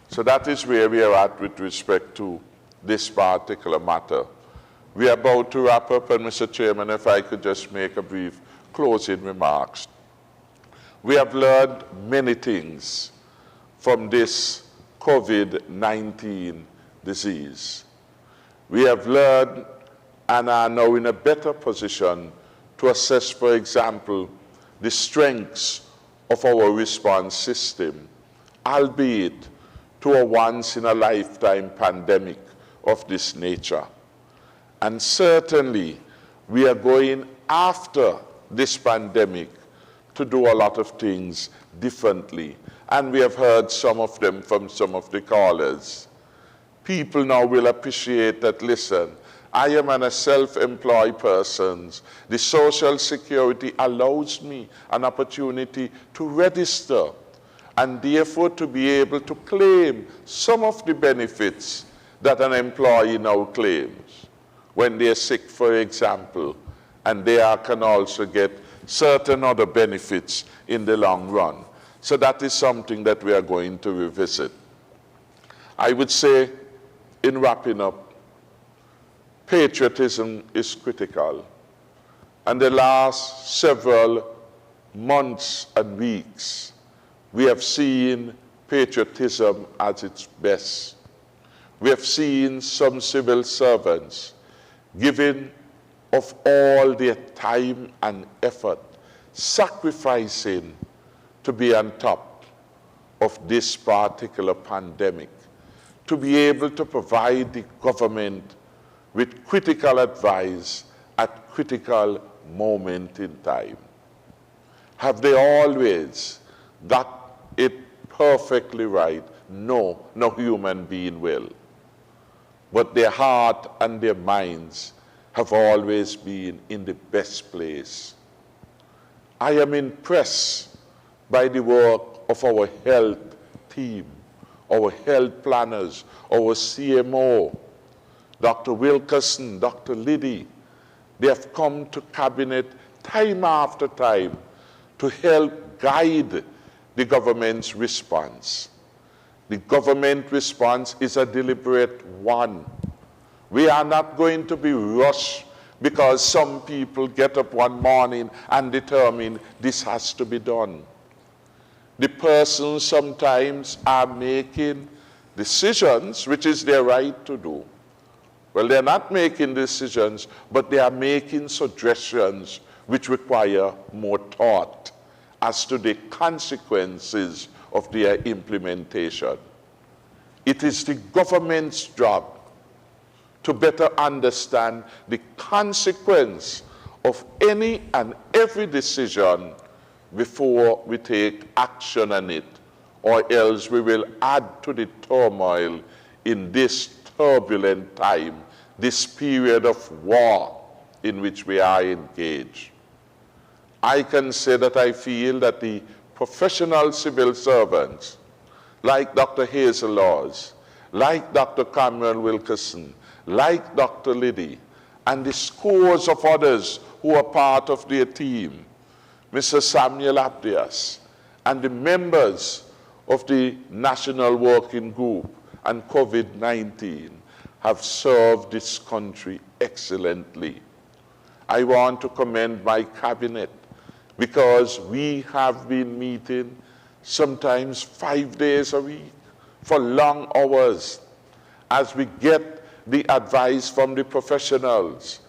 So that is where we are at with respect to this particular matter. We are about to wrap up, and Mr. Chairman, if I could just make a brief closing remarks. We have learned many things from this COVID-19 disease. We have learned and are now in a better position to assess, for example, the strengths of our response system, albeit to a once-in-a-lifetime pandemic of this nature. And certainly, we are going after this pandemic to do a lot of things differently. And we have heard some of them from some of the callers. People now will appreciate that, listen, I am a self-employed person. The Social Security allows me an opportunity to register and therefore to be able to claim some of the benefits that an employee now claims. When they're sick, for example, and they can also get certain other benefits in the long run. So that is something that we are going to revisit. I would say, in wrapping up, patriotism is critical. And the last several months and weeks, we have seen patriotism at its best. We have seen some civil servants giving of all their time and effort, sacrificing to be on top of this particular pandemic, to be able to provide the government with critical advice at critical moment in time. Have they always got it perfectly right? No, no human being will. But their heart and their minds have always been in the best place. I am impressed by the work of our health team, our health planners, our CMO, Dr. Wilkerson, Dr. Liddy. They have come to cabinet time after time to help guide the government's response. The government response is a deliberate one. We are not going to be rushed because some people get up one morning and determine this has to be done. The persons sometimes are making decisions, which is their right to do. Well, they're not making decisions, but they are making suggestions which require more thought as to the consequences of their implementation. It is the government's job to better understand the consequence of any and every decision before we take action on it, or else we will add to the turmoil in this turbulent time, this period of war in which we are engaged. I can say that I feel that the professional civil servants, like Dr. Hazel Laws, like Dr. Cameron Wilkerson, like Dr. Liddy, and the scores of others who are part of their team, Mr. Samuel Abdias, and the members of the National Working Group and COVID-19 have served this country excellently. I want to commend my cabinet because we have been meeting sometimes 5 days a week for long hours as we get the advice from the professionals,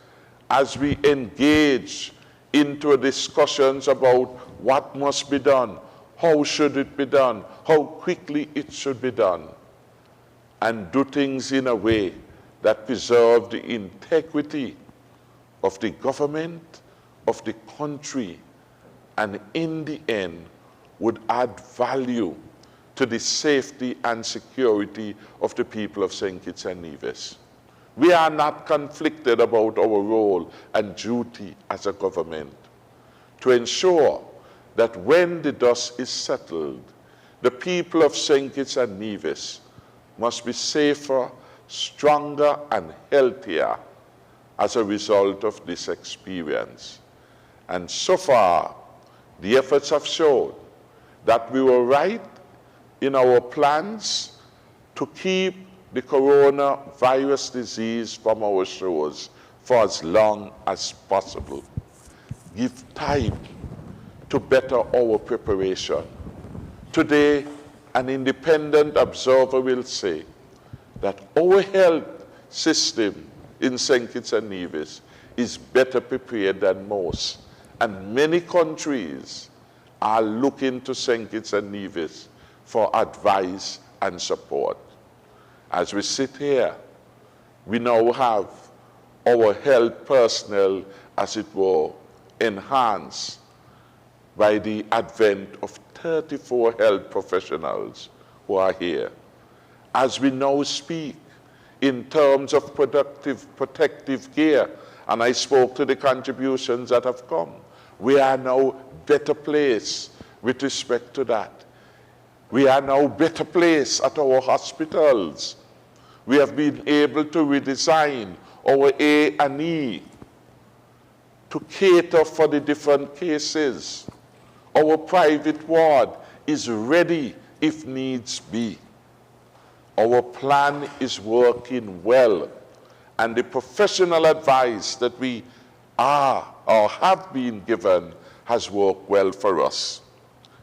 as we engage into discussions about what must be done, how should it be done, how quickly it should be done, and do things in a way that preserve the integrity of the government, of the country, and in the end would add value to the safety and security of the people of St. Kitts and Nevis. We are not conflicted about our role and duty as a government to ensure that when the dust is settled, the people of St. Kitts and Nevis must be safer, stronger, and healthier as a result of this experience. And so far, the efforts have shown that we were right in our plans to keep the coronavirus disease from our shores for as long as possible. Give time to better our preparation. Today, an independent observer will say that our health system in St. Kitts and Nevis is better prepared than most. And many countries are looking to St. Kitts and Nevis for advice and support. As we sit here, we now have our health personnel, as it were, enhanced by the advent of 34 health professionals who are here. As we now speak in terms of protective gear, and I spoke to the contributions that have come, we are now better placed with respect to that. We are now better placed at our hospitals. We have been able to redesign our A&E to cater for the different cases. Our private ward is ready if needs be. Our plan is working well, and the professional advice that we are or have been given has worked well for us.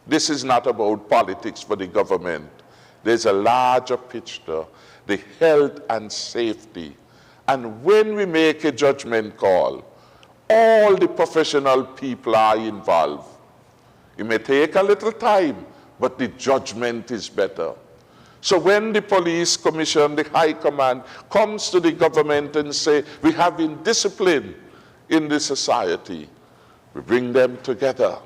This is not about politics for the government. There's a larger picture, the health and safety. And when we make a judgment call, all the professional people are involved. It may take a little time, but the judgment is better. So when the police commission, the high command, comes to the government and say, we have indiscipline in the society, we bring them together.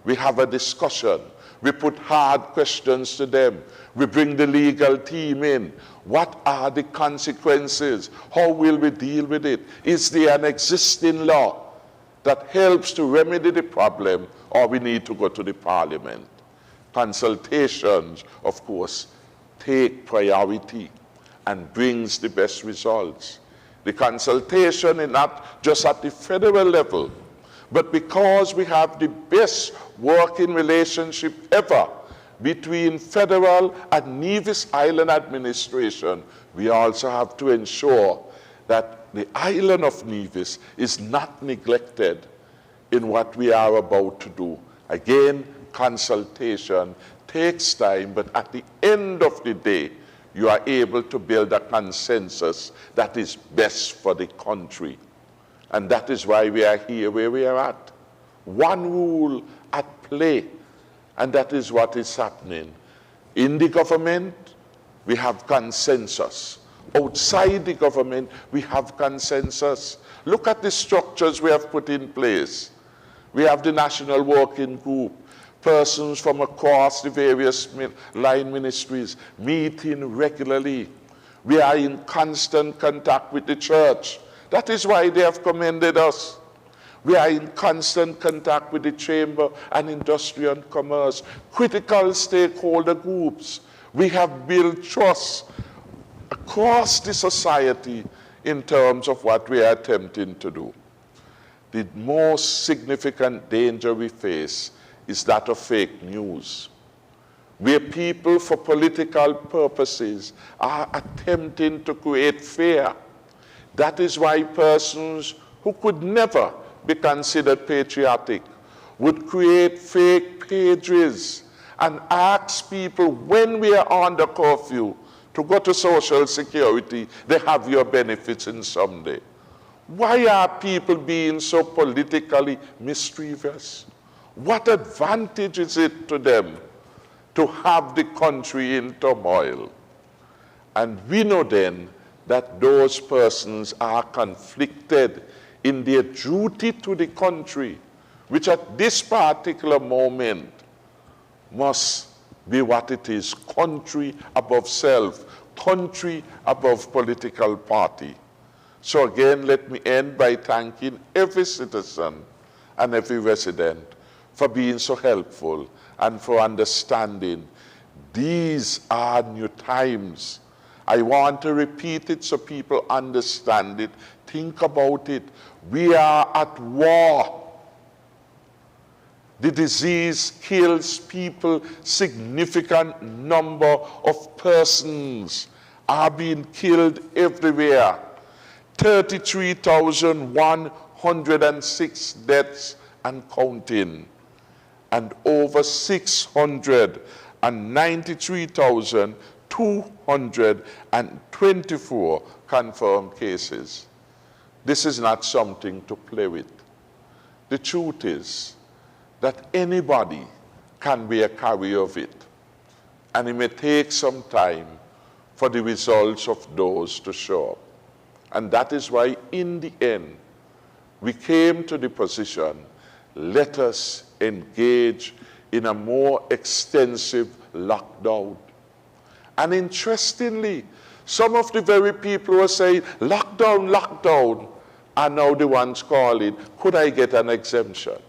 We have a discussion. We put hard questions to them. We bring the legal team in. What are the consequences? How will we deal with it? Is there an existing law that helps to remedy the problem, or we need to go to the parliament? Consultations, of course, take priority and brings the best results. The consultation is not just at the federal level, but because we have the best working relationship ever between federal and Nevis Island administration, we also have to ensure that the island of Nevis is not neglected in what we are about to do. Again, consultation takes time, but at the end of the day, you are able to build a consensus that is best for the country. And that is why we are here where we are at. One rule at play, and that is what is happening. In the government, we have consensus. Outside the government, we have consensus. Look at the structures we have put in place. We have the National Working Group, persons from across the various line ministries meeting regularly. We are in constant contact with the church. That is why they have commended us. We are in constant contact with the Chamber and Industry and Commerce, critical stakeholder groups. We have built trust across the society in terms of what we are attempting to do. The most significant danger we face is that of fake news, where people for political purposes are attempting to create fear. That is why persons who could never be considered patriotic would create fake pages and ask people when we are under curfew to go to Social Security, they have your benefits in some day. Why are people being so politically mischievous? What advantage is it to them to have the country in turmoil? And we know then that those persons are conflicted in their duty to the country, which at this particular moment must be what it is: country above self, country above political party. So again, let me end by thanking every citizen and every resident for being so helpful and for understanding these are new times. I want to repeat it so people understand it. Think about it. We are at war. The disease kills people. Significant number of persons are being killed everywhere. 33,106 deaths and counting, and over 693,224 confirmed cases. This is not something to play with. The truth is that anybody can be a carrier of it, and it may take some time for the results of those to show up. And that is why, in the end, we came to the position, let us engage in a more extensive lockdown. And interestingly, some of the very people who are saying, lockdown, lockdown, are now the ones calling, could I get an exemption?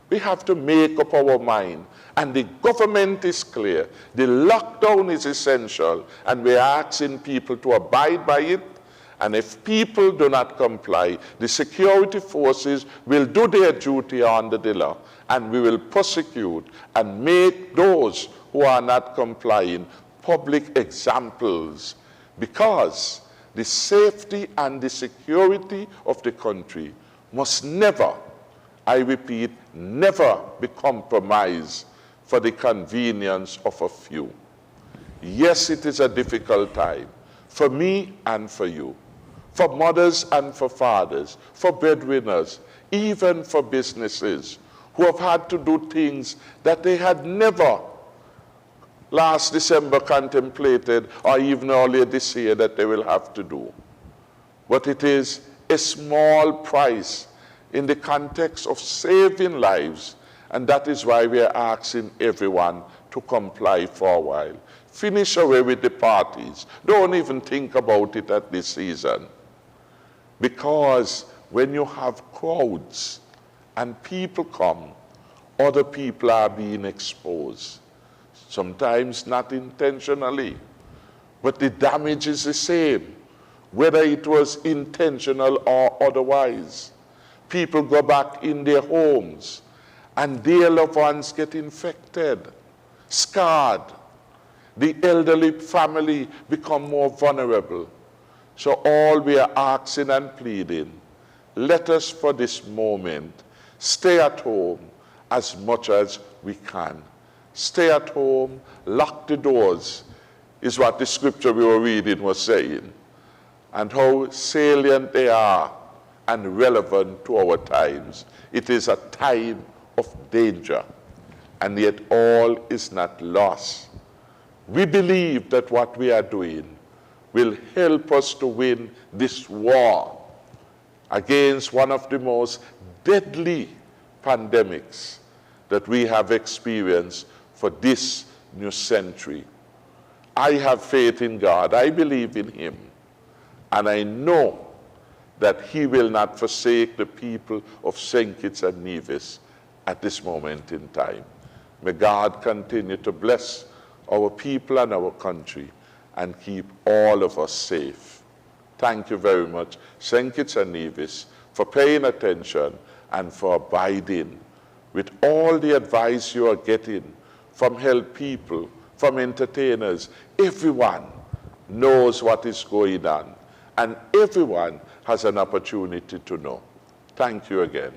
We have to make up our mind. And the government is clear. The lockdown is essential, and we're asking people to abide by it. And if people do not comply, the security forces will do their duty under the law, and we will prosecute and make those who are not complying public examples, because the safety and the security of the country must never, I repeat, never be compromised for the convenience of a few. Yes, it is a difficult time for me and for you, for mothers and for fathers, for breadwinners, even for businesses who have had to do things that they had never last December contemplated, or even earlier this year, that they will have to do. But it is a small price in the context of saving lives, and that is why we are asking everyone to comply for a while. Finish away with the parties. Don't even think about it at this season. Because when you have crowds and people come, other people are being exposed. Sometimes not intentionally, but the damage is the same, whether it was intentional or otherwise. People go back in their homes, and their loved ones get infected, scarred. The elderly family become more vulnerable. So all we are asking and pleading, let us for this moment stay at home as much as we can. Stay at home, lock the doors, is what the scripture we were reading was saying, and how salient they are and relevant to our times. It is a time of danger, and yet all is not lost. We believe that what we are doing will help us to win this war against one of the most deadly pandemics that we have experienced for this new century. I have faith in God. I believe in him. And I know that he will not forsake the people of St. Kitts and Nevis at this moment in time. May God continue to bless our people and our country and keep all of us safe. Thank you very much, St. Kitts and Nevis, for paying attention and for abiding with all the advice you are getting from health people, from entertainers. Everyone knows what is going on, and everyone has an opportunity to know. Thank you again.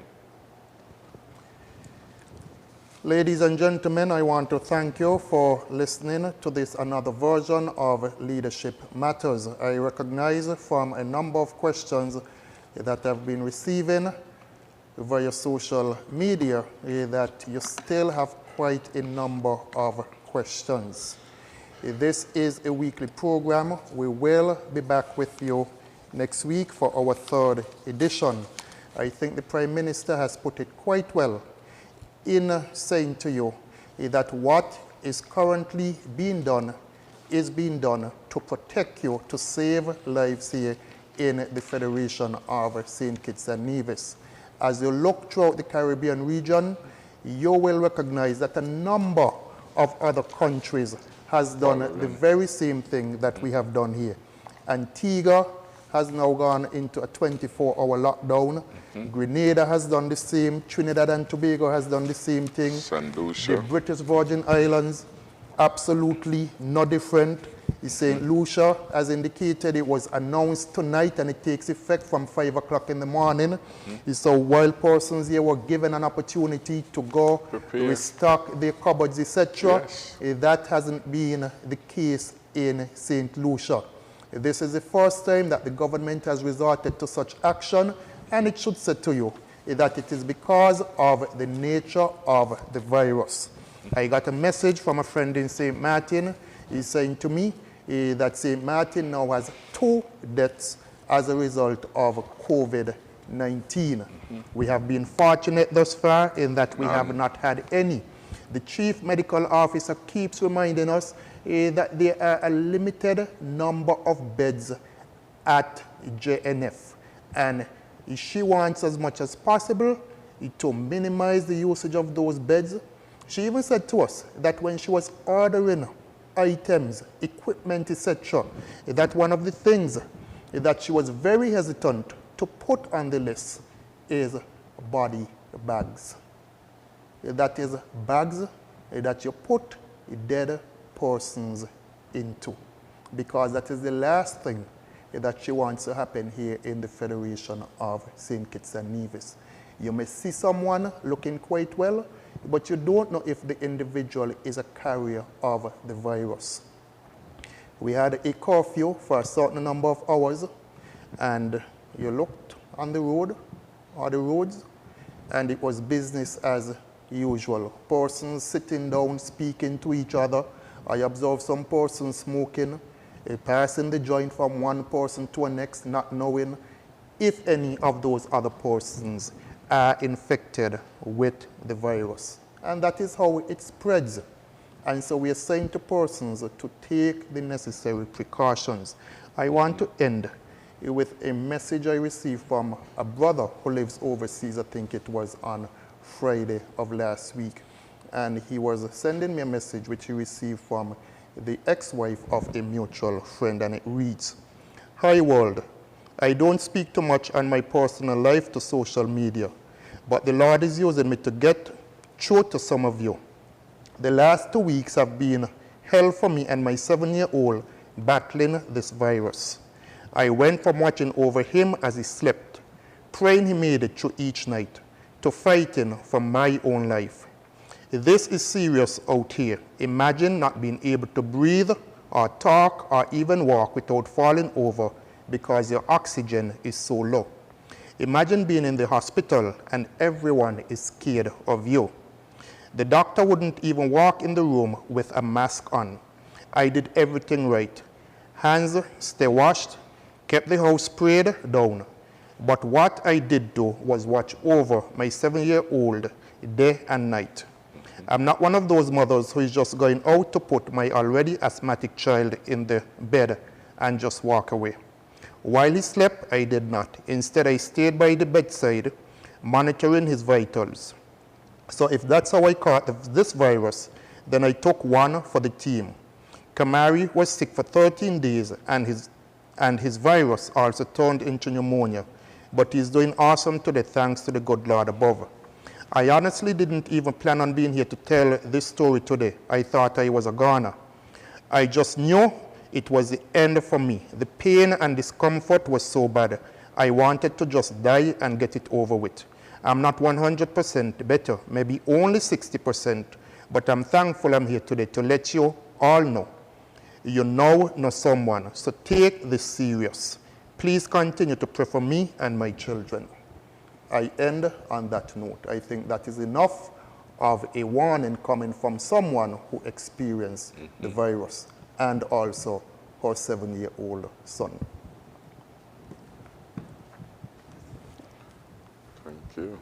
Ladies and gentlemen, I want to thank you for listening to this another version of Leadership Matters. I recognize from a number of questions that I've been receiving via social media that you still have quite a number of questions. This is a weekly program. We will be back with you next week for our third edition. I think the Prime Minister has put it quite well in saying to you that what is currently being done is being done to protect you, to save lives here in the Federation of St. Kitts and Nevis. As you look throughout the Caribbean region, you will recognize that a number of other countries has done the very same thing that we have done here. Antigua has now gone into a 24-hour lockdown. Grenada has done the same. Trinidad and Tobago has done the same thing. St. Lucia. The British Virgin Islands, absolutely no different. St. Lucia, as indicated, it was announced tonight and it takes effect from 5 o'clock in the morning. So while persons here were given an opportunity to go restock their cupboards, etc., that hasn't been the case in St. Lucia. This is the first time that the government has resorted to such action, and it should say to you that it is because of the nature of the virus. I got a message from a friend in St. Martin. He's saying to me that St. Martin now has 2 deaths as a result of COVID-19. We have been fortunate thus far in that we have not had any. The Chief Medical Officer keeps reminding us that there are a limited number of beds at JNF, and she wants as much as possible to minimize the usage of those beds. She even said to us that when she was ordering items, equipment, etc., that one of the things that she was very hesitant to put on the list is body bags. That is bags that you put dead persons into, because that is the last thing that she wants to happen here in the Federation of St. Kitts and Nevis. You may see someone looking quite well, but you don't know if the individual is a carrier of the virus. We had a curfew for a certain number of hours, and you looked on the road or the roads, and it was business as usual. Persons sitting down, speaking to each other. I observed some persons smoking, passing the joint from one person to the next, not knowing if any of those other persons are infected with the virus. And that is how it spreads. And so we are saying to persons to take the necessary precautions. I want to end with a message I received from a brother who lives overseas. I think it was on Friday of last week. And he was sending me a message which he received from the ex-wife of a mutual friend, and it reads, "Hi world, I don't speak too much on my personal life to social media, but the Lord is using me to get through to some of you. The last 2 weeks have been hell for me and my 7-year-old battling this virus. I went from watching over him as he slept, praying he made it through each night, to fighting for my own life. This is serious out here. Imagine not being able to breathe or talk or even walk without falling over because your oxygen is so low. Imagine being in the hospital and everyone is scared of you. The doctor wouldn't even walk in the room with a mask on. I did everything right. Hands stay washed, kept the house sprayed down. But what I did do was watch over my 7-year-old day and night. I'm not one of those mothers who is just going out to put my already asthmatic child in the bed and just walk away. While he slept, I did not. Instead, I stayed by the bedside, monitoring his vitals. So if that's how I caught this virus, then I took one for the team. Kamari was sick for 13 days, and his virus also turned into pneumonia. But he's doing awesome today, thanks to the good Lord above. I honestly didn't even plan on being here to tell this story today. I thought I was a goner. I just knew it was the end for me. The pain and discomfort was so bad. I wanted to just die and get it over with. I'm not 100% better, maybe only 60%, but I'm thankful I'm here today to let you all know. You now know someone, so take this serious. Please continue to pray for me and my children. I end on that note. I think that is enough of a warning coming from someone who experienced the virus and also her 7-year-old son. Thank you.